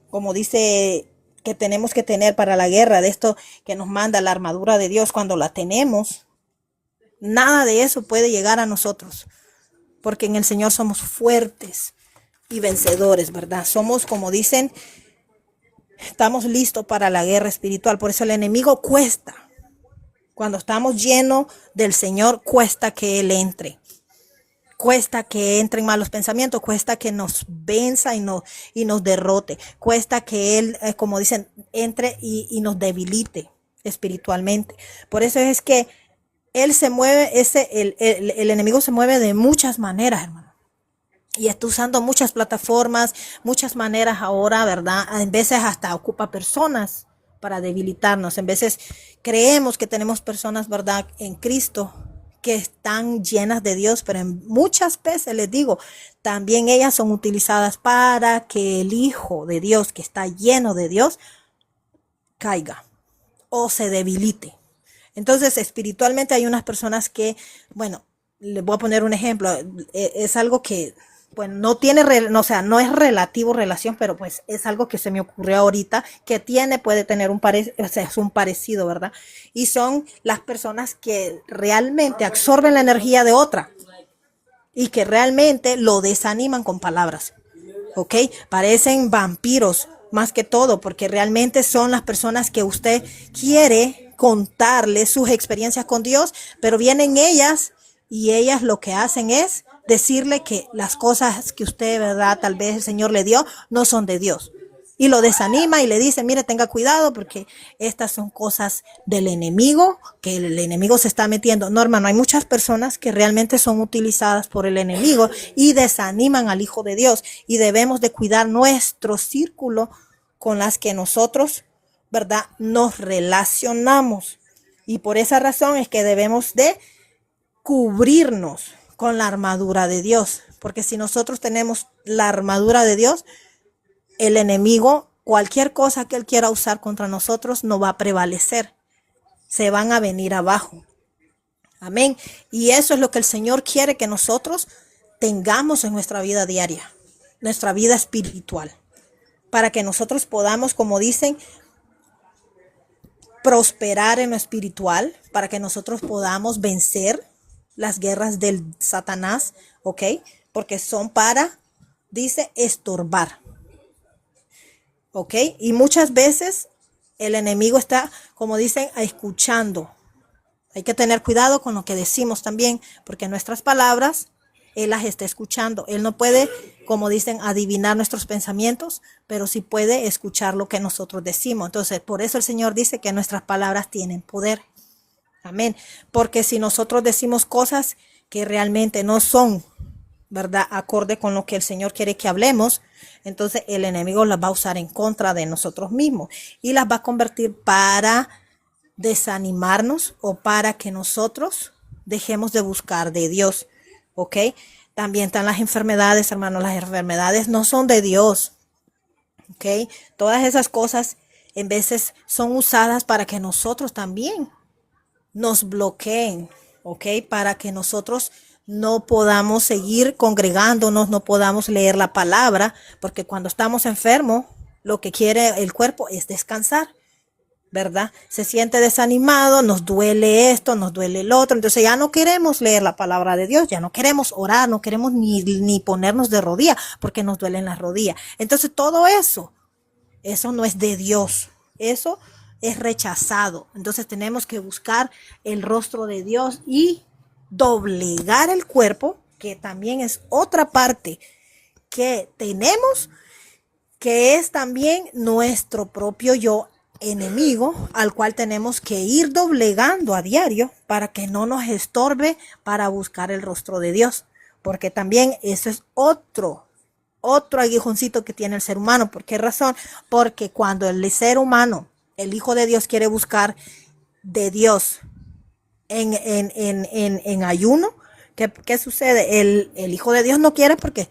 como dice, que tenemos que tener para la guerra, de esto que nos manda la armadura de Dios, cuando la tenemos, nada de eso puede llegar a nosotros, porque en el Señor somos fuertes y vencedores, ¿verdad? Somos, como dicen, estamos listos para la guerra espiritual. Por eso el enemigo cuesta. Cuando estamos llenos del Señor, cuesta que Él entre. Cuesta que entren malos pensamientos, cuesta que nos venza y nos derrote. Cuesta que Él, como dicen, entre y nos debilite espiritualmente. Por eso es que Él se mueve, el enemigo se mueve de muchas maneras, hermano. Y está usando muchas plataformas, muchas maneras ahora, ¿verdad? En veces hasta ocupa personas para debilitarnos. En veces creemos que tenemos personas, ¿verdad?, en Cristo que están llenas de Dios, pero en muchas veces les digo, también ellas son utilizadas para que el Hijo de Dios, que está lleno de Dios, caiga o se debilite. Entonces, espiritualmente hay unas personas que, bueno, les voy a poner un ejemplo, es algo que, bueno, no tiene, o sea, no es relativo relación, pero pues es algo que se me ocurrió ahorita, que puede tener o sea, es un parecido, ¿verdad? Y son las personas que realmente absorben la energía de otra y que realmente lo desaniman con palabras, ¿ok? Parecen vampiros más que todo, porque realmente son las personas que usted quiere contarle sus experiencias con Dios, pero vienen ellas y ellas lo que hacen es decirle que las cosas que usted, ¿verdad? Tal vez el Señor le dio, no son de Dios. Y lo desanima y le dice, mire, tenga cuidado porque estas son cosas del enemigo, que el enemigo se está metiendo. No, hermano, hay muchas personas que realmente son utilizadas por el enemigo y desaniman al Hijo de Dios. Y debemos de cuidar nuestro círculo con las que nosotros, ¿verdad?, nos relacionamos. Y por esa razón es que debemos de cubrirnos con la armadura de Dios. Porque si nosotros tenemos la armadura de Dios, el enemigo, cualquier cosa que él quiera usar contra nosotros, no va a prevalecer. Se van a venir abajo. Amén. Y eso es lo que el Señor quiere que nosotros tengamos en nuestra vida diaria, nuestra vida espiritual, para que nosotros podamos, como dicen, prosperar en lo espiritual, para que nosotros podamos vencer las guerras del Satanás, ¿ok? Porque son para, dice, estorbar. ¿Ok? Y muchas veces el enemigo está, como dicen, escuchando. Hay que tener cuidado con lo que decimos también, porque nuestras palabras, él las está escuchando. Él no puede, como dicen, adivinar nuestros pensamientos, pero sí puede escuchar lo que nosotros decimos. Entonces, por eso el Señor dice que nuestras palabras tienen poder. Amén. Porque si nosotros decimos cosas que realmente no son, ¿verdad?, acorde con lo que el Señor quiere que hablemos, entonces el enemigo las va a usar en contra de nosotros mismos y las va a convertir para desanimarnos o para que nosotros dejemos de buscar de Dios, ¿ok? También están las enfermedades, hermanos. Las enfermedades no son de Dios, ¿ok? Todas esas cosas en veces son usadas para que nosotros también nos bloqueen, ¿ok? Para que nosotros no podamos seguir congregándonos, no podamos leer la palabra, porque cuando estamos enfermos, lo que quiere el cuerpo es descansar, ¿verdad? Se siente desanimado, nos duele esto, nos duele el otro, entonces ya no queremos leer la palabra de Dios, ya no queremos orar, no queremos ni ponernos de rodillas, porque nos duelen las rodillas. Entonces todo eso no es de Dios, eso es rechazado. Entonces tenemos que buscar el rostro de Dios y doblegar el cuerpo, que también es otra parte que tenemos, que es también nuestro propio yo enemigo, al cual tenemos que ir doblegando a diario para que no nos estorbe para buscar el rostro de Dios, porque también eso es otro aguijoncito que tiene el ser humano. ¿Por qué razón? Porque cuando el ser humano, el Hijo de Dios, quiere buscar de Dios en ayuno, ¿qué sucede? El Hijo de Dios no quiere porque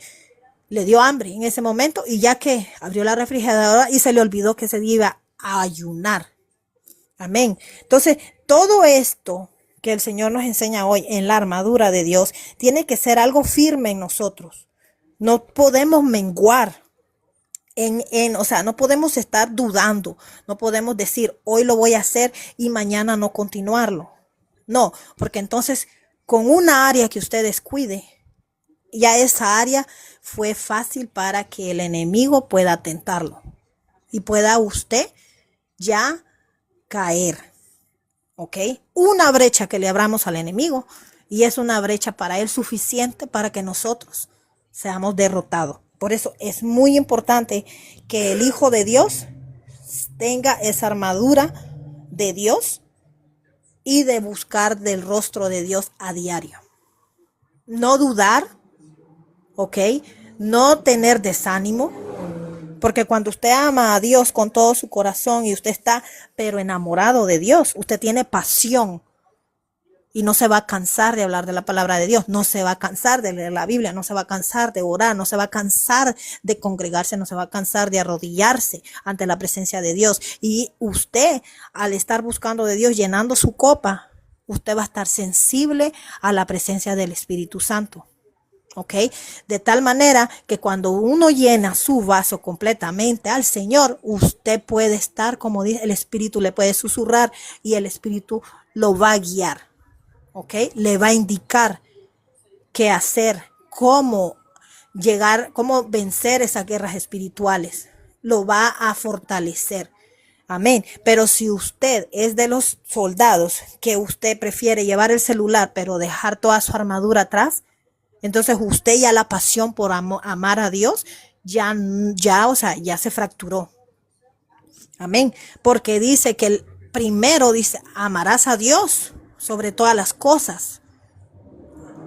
le dio hambre en ese momento y ya que abrió la refrigeradora y se le olvidó que se iba a ayunar. Amén. Entonces, todo esto que el Señor nos enseña hoy en la armadura de Dios tiene que ser algo firme en nosotros. No podemos menguar o sea, no podemos estar dudando, no podemos decir hoy lo voy a hacer y mañana no continuarlo. No, porque entonces con una área que usted descuide, ya esa área fue fácil para que el enemigo pueda tentarlo y pueda usted ya caer. ¿Ok? Una brecha que le abramos al enemigo y es una brecha para él suficiente para que nosotros seamos derrotados. Por eso es muy importante que el Hijo de Dios tenga esa armadura de Dios y de buscar del rostro de Dios a diario. No dudar, ¿ok? No tener desánimo, porque cuando usted ama a Dios con todo su corazón y usted está pero enamorado de Dios, usted tiene pasión Y no se va a cansar de hablar de la palabra de Dios, no se va a cansar de leer la Biblia, no se va a cansar de orar, no se va a cansar de congregarse, no se va a cansar de arrodillarse ante la presencia de Dios. Y usted, al estar buscando de Dios, llenando su copa, usted va a estar sensible a la presencia del Espíritu Santo. ¿Ok? De tal manera que cuando uno llena su vaso completamente al Señor, usted puede estar, como dice, el Espíritu le puede susurrar y el Espíritu lo va a guiar. ¿Ok? Le va a indicar qué hacer, cómo llegar, cómo vencer esas guerras espirituales. Lo va a fortalecer. Amén. Pero si usted es de los soldados que usted prefiere llevar el celular, pero dejar toda su armadura atrás, entonces usted ya la pasión por amar a Dios ya se fracturó. Amén. Porque dice que el primero dice, amarás a Dios sobre todas las cosas.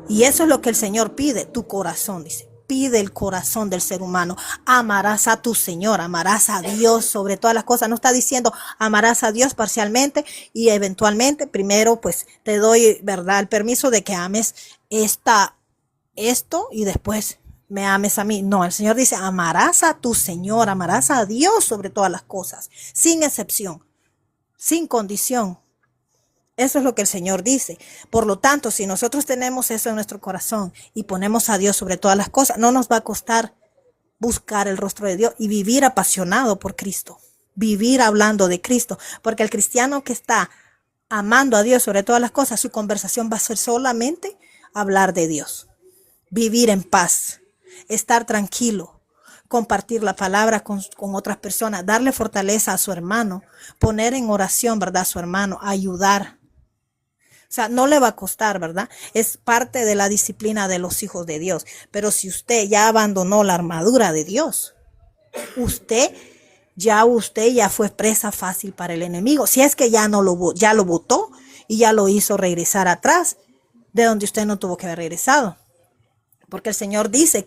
Y eso es lo que el Señor pide, tu corazón, dice. Pide el corazón del ser humano. Amarás a tu Señor, amarás a Dios sobre todas las cosas. No está diciendo amarás a Dios parcialmente y eventualmente primero pues te doy, ¿verdad?, el permiso de que ames esto y después me ames a mí. No, el Señor dice amarás a tu Señor, amarás a Dios sobre todas las cosas, sin excepción, sin condición. Eso es lo que el Señor dice. Por lo tanto, si nosotros tenemos eso en nuestro corazón y ponemos a Dios sobre todas las cosas, no nos va a costar buscar el rostro de Dios y vivir apasionado por Cristo, vivir hablando de Cristo, porque el cristiano que está amando a Dios sobre todas las cosas, su conversación va a ser solamente hablar de Dios, vivir en paz, estar tranquilo, compartir la palabra con otras personas, darle fortaleza a su hermano, poner en oración, ¿verdad?, a su hermano, ayudar. O sea, no le va a costar, ¿verdad? Es parte de la disciplina de los hijos de Dios. Pero si usted ya abandonó la armadura de Dios, usted ya fue presa fácil para el enemigo. Si es que ya lo botó y ya lo hizo regresar atrás, de donde usted no tuvo que haber regresado. Porque el Señor dice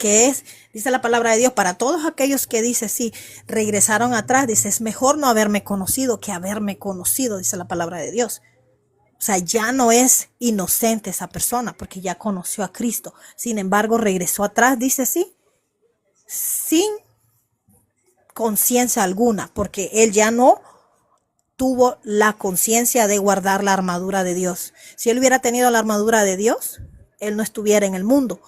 dice la palabra de Dios, para todos aquellos que dice, sí, regresaron atrás, dice, es mejor no haberme conocido que haberme conocido, dice la palabra de Dios. O sea, ya no es inocente esa persona porque ya conoció a Cristo. Sin embargo, regresó atrás, dice, sí, sin conciencia alguna, porque él ya no tuvo la conciencia de guardar la armadura de Dios. Si él hubiera tenido la armadura de Dios, él no estuviera en el mundo.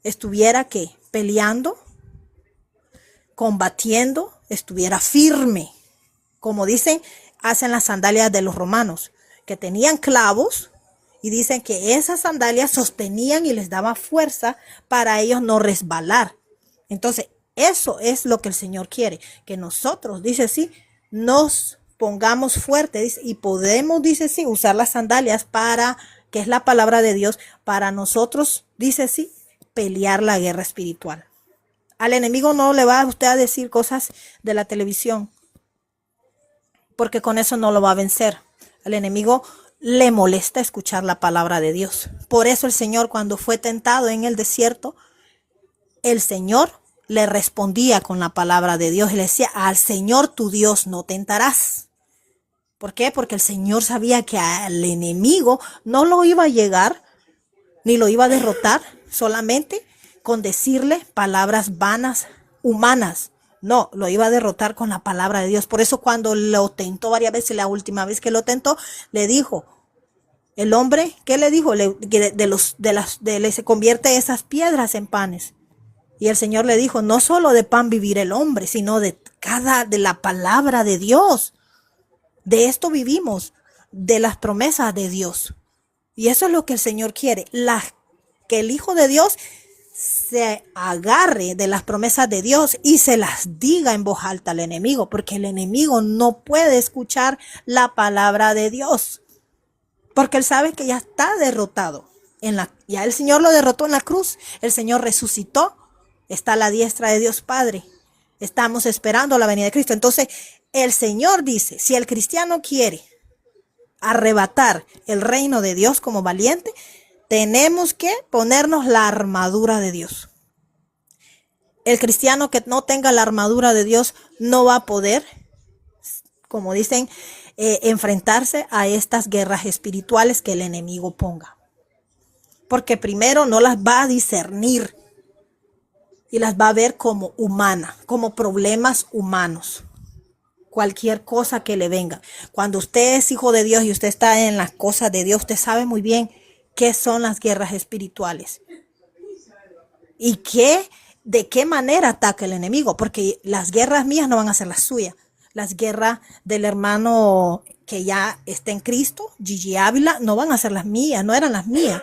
Estuviera, ¿qué?, peleando, combatiendo, estuviera firme. Como dicen, hacen las sandalias de los romanos, que tenían clavos y dicen que esas sandalias sostenían y les daba fuerza para ellos no resbalar. Entonces, eso es lo que el Señor quiere, que nosotros, dice sí, nos pongamos fuertes y podemos, dice sí, usar las sandalias para, que es la palabra de Dios, para nosotros, dice sí, pelear la guerra espiritual. Al enemigo no le va a usted a decir cosas de la televisión, porque con eso no lo va a vencer. Al enemigo le molesta escuchar la palabra de Dios. Por eso el Señor, cuando fue tentado en el desierto, el Señor le respondía con la palabra de Dios y le decía, al Señor tu Dios no tentarás. ¿Por qué? Porque el Señor sabía que al enemigo no lo iba a llegar ni lo iba a derrotar solamente con decirle palabras vanas, humanas. No, lo iba a derrotar con la palabra de Dios. Por eso cuando lo tentó varias veces, la última vez que lo tentó, le dijo, el hombre, ¿qué le dijo? Se convierte esas piedras en panes. Y el Señor le dijo, no solo de pan vivir el hombre, sino de la palabra de Dios. De esto vivimos, de las promesas de Dios. Y eso es lo que el Señor quiere, que el Hijo de Dios se agarre de las promesas de Dios y se las diga en voz alta al enemigo, porque el enemigo no puede escuchar la palabra de Dios, porque él sabe que ya está derrotado. Ya el Señor lo derrotó en la cruz, el Señor resucitó, está a la diestra de Dios Padre. Estamos esperando la venida de Cristo. Entonces, el Señor dice, si el cristiano quiere arrebatar el reino de Dios como valiente, tenemos que ponernos la armadura de Dios. El cristiano que no tenga la armadura de Dios no va a poder, como dicen, enfrentarse a estas guerras espirituales que el enemigo ponga. Porque primero no las va a discernir y las va a ver como humanas, como problemas humanos. Cualquier cosa que le venga. Cuando usted es hijo de Dios y usted está en las cosas de Dios, usted sabe muy bien qué son las guerras espirituales y de qué manera ataca el enemigo, porque las guerras mías no van a ser las suyas. Las guerras del hermano que ya está en Cristo, Gigi Ávila, no van a ser las mías, no eran las mías.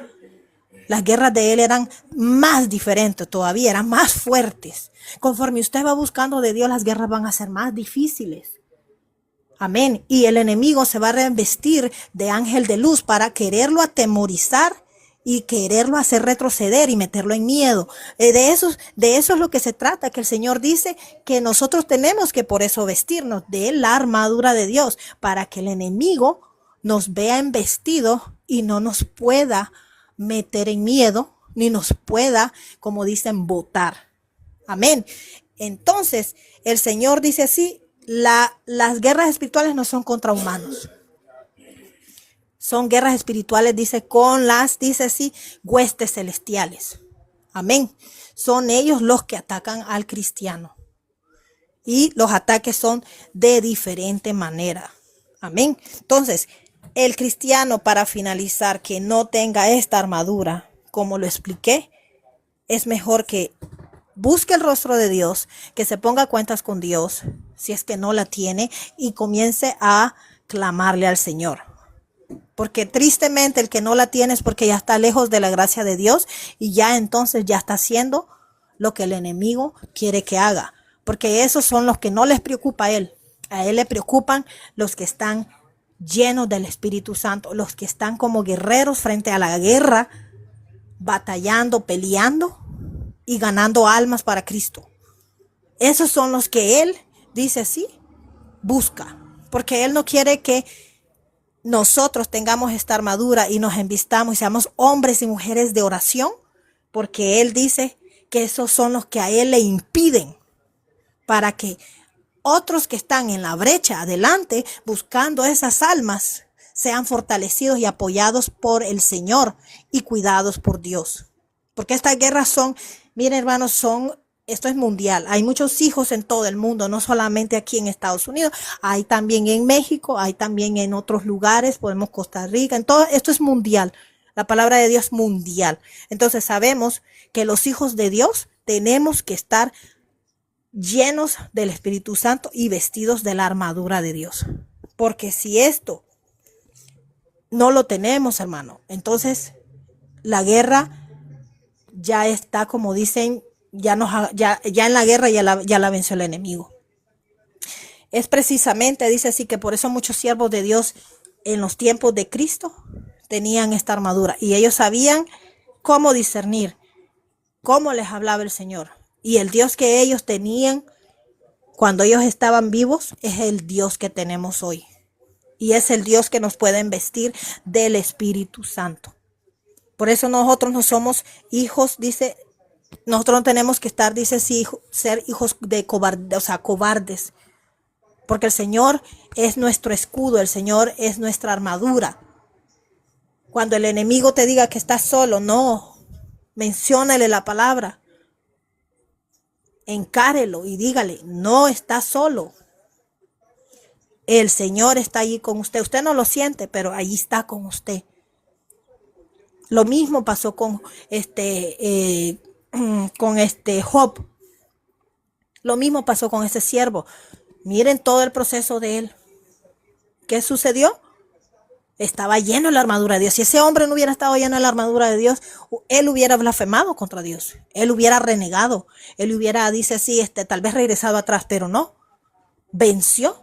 Las guerras de él eran más diferentes todavía, eran más fuertes. Conforme usted va buscando de Dios, las guerras van a ser más difíciles. Amén. Y el enemigo se va a revestir de ángel de luz para quererlo atemorizar y quererlo hacer retroceder y meterlo en miedo. De eso es lo que se trata, que el Señor dice que nosotros tenemos que por eso vestirnos de la armadura de Dios, para que el enemigo nos vea embestidos y no nos pueda meter en miedo, ni nos pueda, como dicen, botar. Amén. Entonces, el Señor dice así, las guerras espirituales no son contra humanos. Son guerras espirituales, dice así, huestes celestiales. Amén. Son ellos los que atacan al cristiano. Y los ataques son de diferente manera. Amén. Entonces, el cristiano, para finalizar, que no tenga esta armadura, como lo expliqué, es mejor que busque el rostro de Dios, que se ponga a cuentas con Dios, si es que no la tiene, y comience a clamarle al Señor. Porque tristemente el que no la tiene es porque ya está lejos de la gracia de Dios y ya entonces ya está haciendo lo que el enemigo quiere que haga. Porque esos son los que no les preocupa a él. A él le preocupan los que están llenos del Espíritu Santo, los que están como guerreros frente a la guerra, batallando, peleando y ganando almas para Cristo. Esos son los que él dice sí, busca. Porque él no quiere que nosotros tengamos esta armadura y nos envistamos y seamos hombres y mujeres de oración, porque él dice que esos son los que a él le impiden, para que otros que están en la brecha adelante buscando esas almas sean fortalecidos y apoyados por el Señor y cuidados por Dios. Porque estas guerras son, miren hermanos, esto es mundial. Hay muchos hijos en todo el mundo, no solamente aquí en Estados Unidos, hay también en México, hay también en otros lugares, podemos Costa Rica, en todo esto es mundial. La palabra de Dios es mundial. Entonces sabemos que los hijos de Dios tenemos que estar llenos del Espíritu Santo y vestidos de la armadura de Dios. Porque si esto no lo tenemos, hermano, entonces la guerra ya está, como dicen, ya en la guerra ya la venció el enemigo. Es precisamente, dice así, que por eso muchos siervos de Dios en los tiempos de Cristo tenían esta armadura y ellos sabían cómo discernir, cómo les hablaba el Señor. Y el Dios que ellos tenían cuando ellos estaban vivos es el Dios que tenemos hoy. Y es el Dios que nos puede vestir del Espíritu Santo. Por eso nosotros no somos hijos, dice, nosotros no tenemos que estar, dice, ser hijos de cobardes. Porque el Señor es nuestro escudo, el Señor es nuestra armadura. Cuando el enemigo te diga que estás solo, no, menciónale la palabra. Encárelo y dígale, no estás solo. El Señor está allí con usted. Usted no lo siente, pero allí está con usted. Lo mismo pasó con Job. Lo mismo pasó con ese siervo. Miren todo el proceso de él. ¿Qué sucedió? Estaba lleno de la armadura de Dios. Si ese hombre no hubiera estado lleno de la armadura de Dios, él hubiera blasfemado contra Dios. Él hubiera renegado. Él hubiera, dice así, tal vez regresado atrás, pero no. Venció.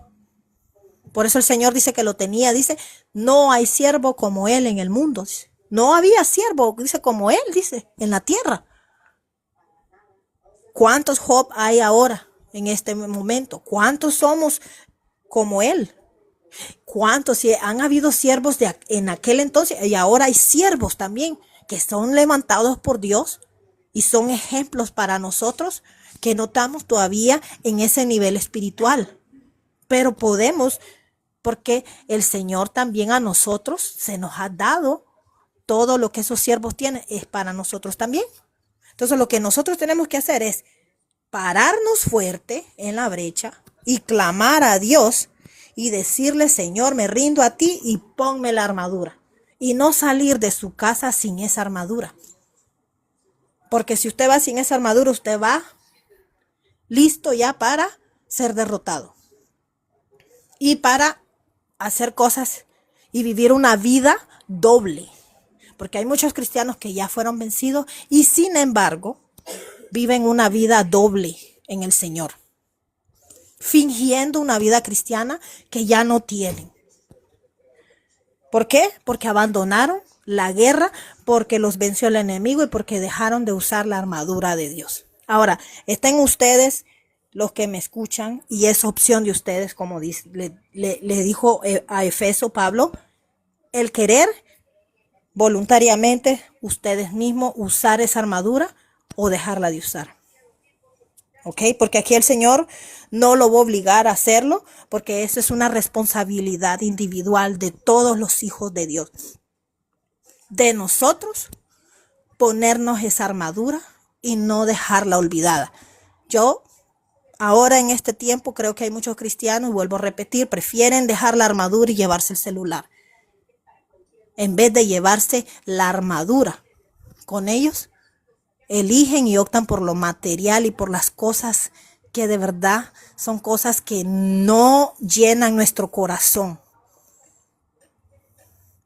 Por eso el Señor dice que lo tenía. Dice, no hay siervo como él en el mundo. No había siervo, dice, como él, dice, en la tierra. ¿Cuántos Job hay ahora en este momento? ¿Cuántos somos como él? ¿Cuántos? Si han habido siervos en aquel entonces y ahora hay siervos también que son levantados por Dios y son ejemplos para nosotros que no estamos todavía en ese nivel espiritual. Pero podemos porque el Señor también a nosotros se nos ha dado todo lo que esos siervos tienen, es para nosotros también. Entonces lo que nosotros tenemos que hacer es pararnos fuerte en la brecha y clamar a Dios y decirle: Señor, me rindo a ti y ponme la armadura. Y no salir de su casa sin esa armadura. Porque si usted va sin esa armadura, usted va listo ya para ser derrotado. Y para hacer cosas y vivir una vida doble. Porque hay muchos cristianos que ya fueron vencidos y sin embargo viven una vida doble en el Señor, fingiendo una vida cristiana que ya no tienen. ¿Por qué? Porque abandonaron la guerra, porque los venció el enemigo y porque dejaron de usar la armadura de Dios. Ahora, estén ustedes los que me escuchan, y es opción de ustedes, como le dijo a Efeso Pablo, el querer voluntariamente ustedes mismos usar esa armadura o dejarla de usar. ¿Ok? Porque aquí el Señor no lo va a obligar a hacerlo, porque eso es una responsabilidad individual de todos los hijos de Dios. De nosotros ponernos esa armadura y no dejarla olvidada. Yo ahora en este tiempo creo que hay muchos cristianos, y vuelvo a repetir, prefieren dejar la armadura y llevarse el celular, en vez de llevarse la armadura. Con ellos eligen y optan por lo material y por las cosas que de verdad son cosas que no llenan nuestro corazón.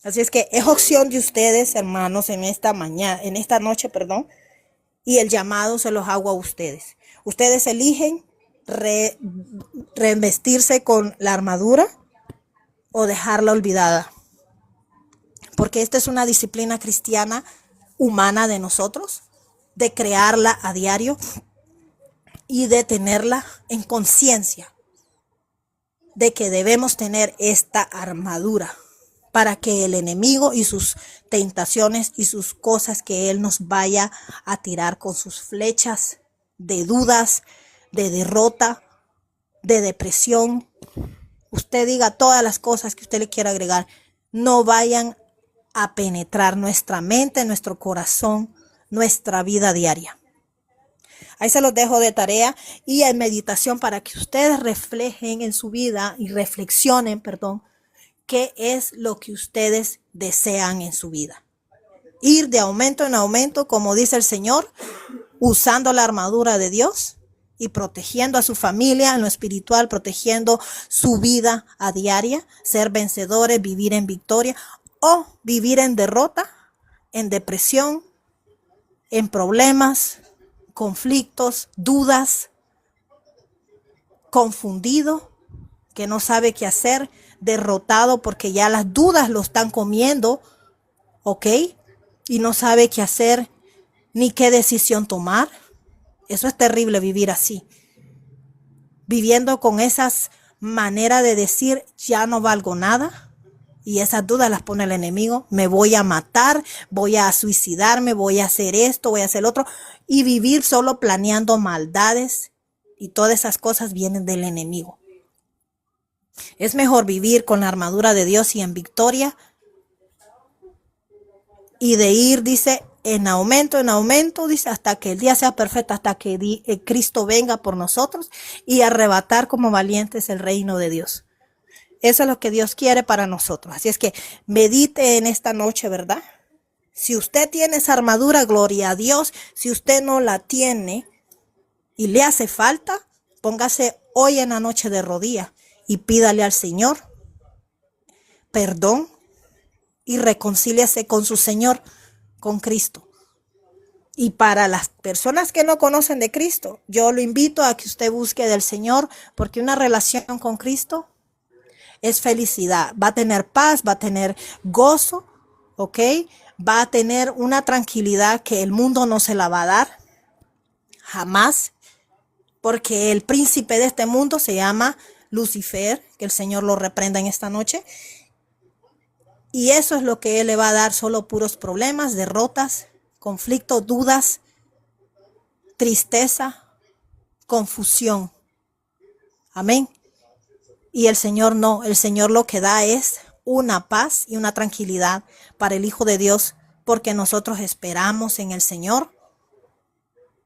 Así es que es opción de ustedes, hermanos, en esta noche, y el llamado se los hago a ustedes. Ustedes eligen revestirse con la armadura o dejarla olvidada. Porque esta es una disciplina cristiana humana de nosotros, de crearla a diario y de tenerla en conciencia de que debemos tener esta armadura para que el enemigo y sus tentaciones y sus cosas que él nos vaya a tirar con sus flechas de dudas, de derrota, de depresión, usted diga todas las cosas que usted le quiera agregar, no vayan a penetrar nuestra mente, nuestro corazón, nuestra vida diaria. Ahí se los dejo de tarea y en meditación para que ustedes reflejen en su vida y reflexionen, qué es lo que ustedes desean en su vida. Ir de aumento en aumento, como dice el Señor, usando la armadura de Dios y protegiendo a su familia en lo espiritual, protegiendo su vida a diaria, ser vencedores, vivir en victoria o vivir en derrota, en depresión, en problemas, conflictos, dudas, confundido, que no sabe qué hacer, derrotado porque ya las dudas lo están comiendo, ¿ok? Y no sabe qué hacer ni qué decisión tomar. Eso es terrible, vivir así. Viviendo con esas maneras de decir, ya no valgo nada. Y esas dudas las pone el enemigo. Me voy a matar, voy a suicidarme, voy a hacer esto, voy a hacer lo otro. Y vivir solo planeando maldades. Y todas esas cosas vienen del enemigo. Es mejor vivir con la armadura de Dios y en victoria. Y de ir, dice, en aumento, dice, hasta que el día sea perfecto, hasta que Cristo venga por nosotros y arrebatar como valientes el reino de Dios. Eso es lo que Dios quiere para nosotros. Así es que medite en esta noche, ¿verdad? Si usted tiene esa armadura, gloria a Dios. Si usted no la tiene y le hace falta, póngase hoy en la noche de rodillas y pídale al Señor perdón y reconcíliese con su Señor, con Cristo. Y para las personas que no conocen de Cristo, yo lo invito a que usted busque del Señor, porque una relación con Cristo es felicidad, va a tener paz, va a tener gozo, ¿ok? Va a tener una tranquilidad que el mundo no se la va a dar, jamás, porque el príncipe de este mundo se llama Lucifer, que el Señor lo reprenda en esta noche, y eso es lo que él le va a dar, solo puros problemas, derrotas, conflictos, dudas, tristeza, confusión. Amén. Y el Señor no, el Señor lo que da es una paz y una tranquilidad para el Hijo de Dios, porque nosotros esperamos en el Señor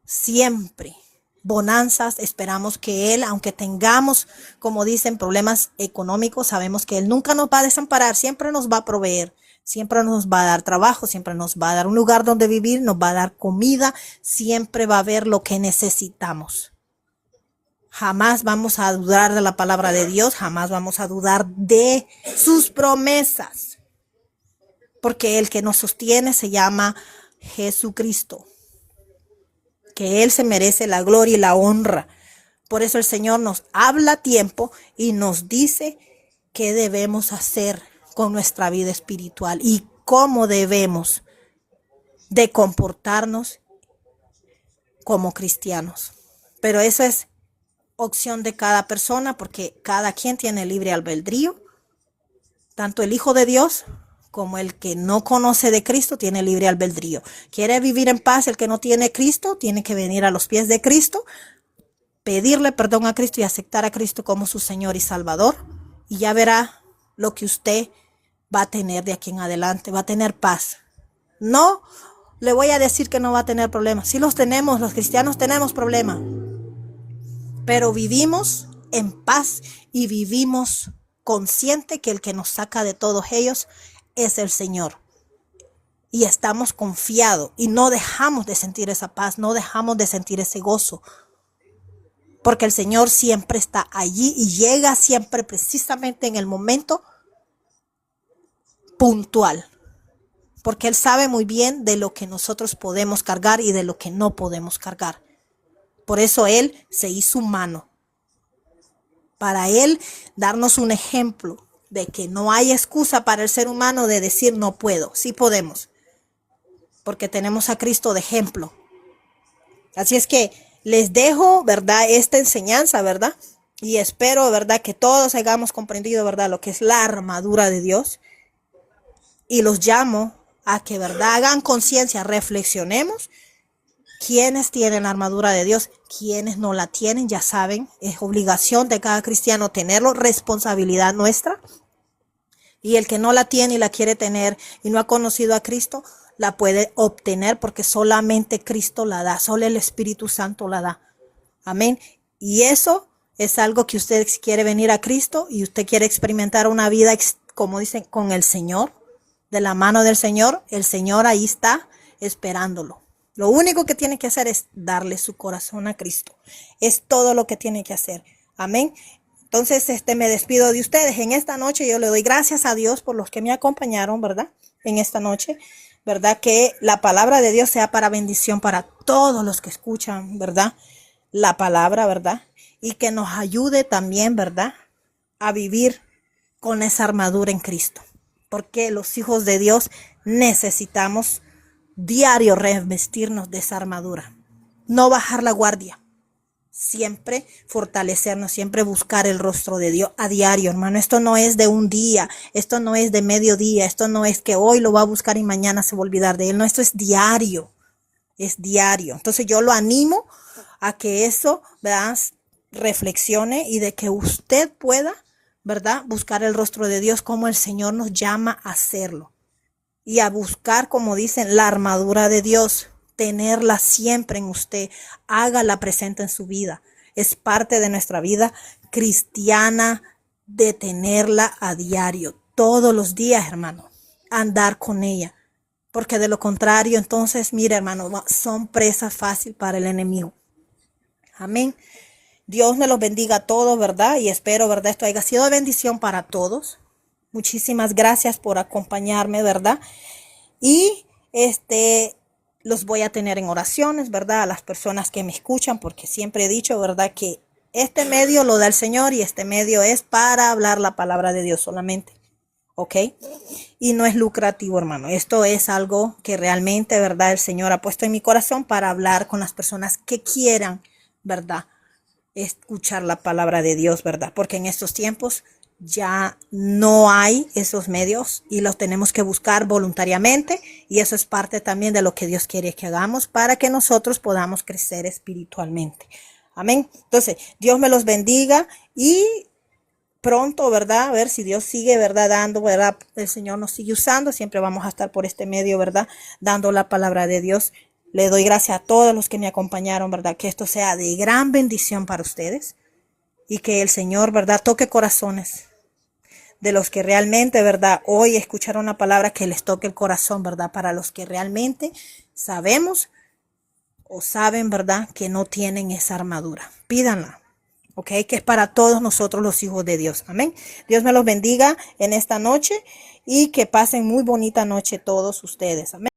siempre. Bonanzas, esperamos que Él, aunque tengamos, como dicen, problemas económicos, sabemos que Él nunca nos va a desamparar, siempre nos va a proveer, siempre nos va a dar trabajo, siempre nos va a dar un lugar donde vivir, nos va a dar comida, siempre va a haber lo que necesitamos. Jamás vamos a dudar de la palabra de Dios, jamás vamos a dudar de sus promesas, porque el que nos sostiene se llama Jesucristo, que Él se merece la gloria y la honra. Por eso el Señor nos habla a tiempo y nos dice qué debemos hacer con nuestra vida espiritual y cómo debemos de comportarnos como cristianos. Pero eso es opción de cada persona, porque cada quien tiene libre albedrío. Tanto el Hijo de Dios como el que no conoce de Cristo tiene libre albedrío. Quiere vivir en paz, el que no tiene Cristo tiene que venir a los pies de Cristo, pedirle perdón a Cristo y aceptar a Cristo como su Señor y Salvador. Y ya verá lo que usted va a tener de aquí en adelante, va a tener paz. No le voy a decir que no va a tener problemas. Sí los tenemos, los cristianos tenemos problemas. Pero vivimos en paz y vivimos consciente que el que nos saca de todos ellos es el Señor. Y estamos confiados y no dejamos de sentir esa paz, no dejamos de sentir ese gozo. Porque el Señor siempre está allí y llega siempre precisamente en el momento puntual. Porque Él sabe muy bien de lo que nosotros podemos cargar y de lo que no podemos cargar. Por eso Él se hizo humano, para Él darnos un ejemplo de que no hay excusa para el ser humano de decir no puedo. Sí podemos, porque tenemos a Cristo de ejemplo. Así es que les dejo, ¿verdad?, esta enseñanza, ¿verdad? Y espero, ¿verdad?, que todos hayamos comprendido, ¿verdad?, lo que es la armadura de Dios. Y los llamo a que, ¿verdad?, hagan conciencia, reflexionemos. Quienes tienen la armadura de Dios, quienes no la tienen, ya saben, es obligación de cada cristiano tenerlo, responsabilidad nuestra. Y el que no la tiene y la quiere tener y no ha conocido a Cristo, la puede obtener porque solamente Cristo la da, solo el Espíritu Santo la da. Amén. Y eso es algo que usted quiere venir a Cristo y usted quiere experimentar una vida, como dicen, con el Señor, de la mano del Señor. El Señor ahí está esperándolo. Lo único que tiene que hacer es darle su corazón a Cristo. Es todo lo que tiene que hacer. Amén. Entonces, me despido de ustedes. En esta noche yo le doy gracias a Dios por los que me acompañaron, ¿verdad? En esta noche, ¿verdad? Que la palabra de Dios sea para bendición para todos los que escuchan, ¿verdad? La palabra, ¿verdad? Y que nos ayude también, ¿verdad?, a vivir con esa armadura en Cristo. Porque los hijos de Dios necesitamos diario revestirnos de esa armadura, no bajar la guardia, siempre fortalecernos, siempre buscar el rostro de Dios a diario, hermano. Esto no es de un día, esto no es de mediodía, esto no es que hoy lo va a buscar y mañana se va a olvidar de él, no, esto es diario, es diario. Entonces yo lo animo a que eso, ¿verdad?, reflexione y de que usted pueda, ¿verdad?, buscar el rostro de Dios como el Señor nos llama a hacerlo. Y a buscar, como dicen, la armadura de Dios, tenerla siempre en usted, hágala presente en su vida. Es parte de nuestra vida cristiana de tenerla a diario, todos los días, hermano, andar con ella. Porque de lo contrario, entonces, mire, hermano, son presa fácil para el enemigo. Amén. Dios me los bendiga a todos, ¿verdad? Y espero, ¿verdad?, esto haya sido de bendición para todos. Muchísimas gracias por acompañarme, ¿verdad? Y los voy a tener en oraciones, ¿verdad?, a las personas que me escuchan, porque siempre he dicho, ¿verdad?, que este medio lo da el Señor y este medio es para hablar la palabra de Dios solamente, ¿ok? Y no es lucrativo, hermano. Esto es algo que realmente, ¿verdad?, el Señor ha puesto en mi corazón para hablar con las personas que quieran, ¿verdad?, escuchar la palabra de Dios, ¿verdad? Porque en estos tiempos ya no hay esos medios y los tenemos que buscar voluntariamente, y eso es parte también de lo que Dios quiere que hagamos para que nosotros podamos crecer espiritualmente. Amén. Entonces, Dios me los bendiga y pronto, ¿verdad? A ver si Dios sigue, ¿verdad? Dando, ¿verdad? El Señor nos sigue usando. Siempre vamos a estar por este medio, ¿verdad? Dando la palabra de Dios. Le doy gracias a todos los que me acompañaron, ¿verdad? Que esto sea de gran bendición para ustedes. Y que el Señor, ¿verdad? Toque corazones de los que realmente, ¿verdad? Hoy escucharon la palabra, que les toque el corazón, ¿verdad? Para los que realmente sabemos o saben, ¿verdad? Que no tienen esa armadura. Pídanla. ¿Ok? Que es para todos nosotros los hijos de Dios. Amén. Dios me los bendiga en esta noche y que pasen muy bonita noche todos ustedes. Amén.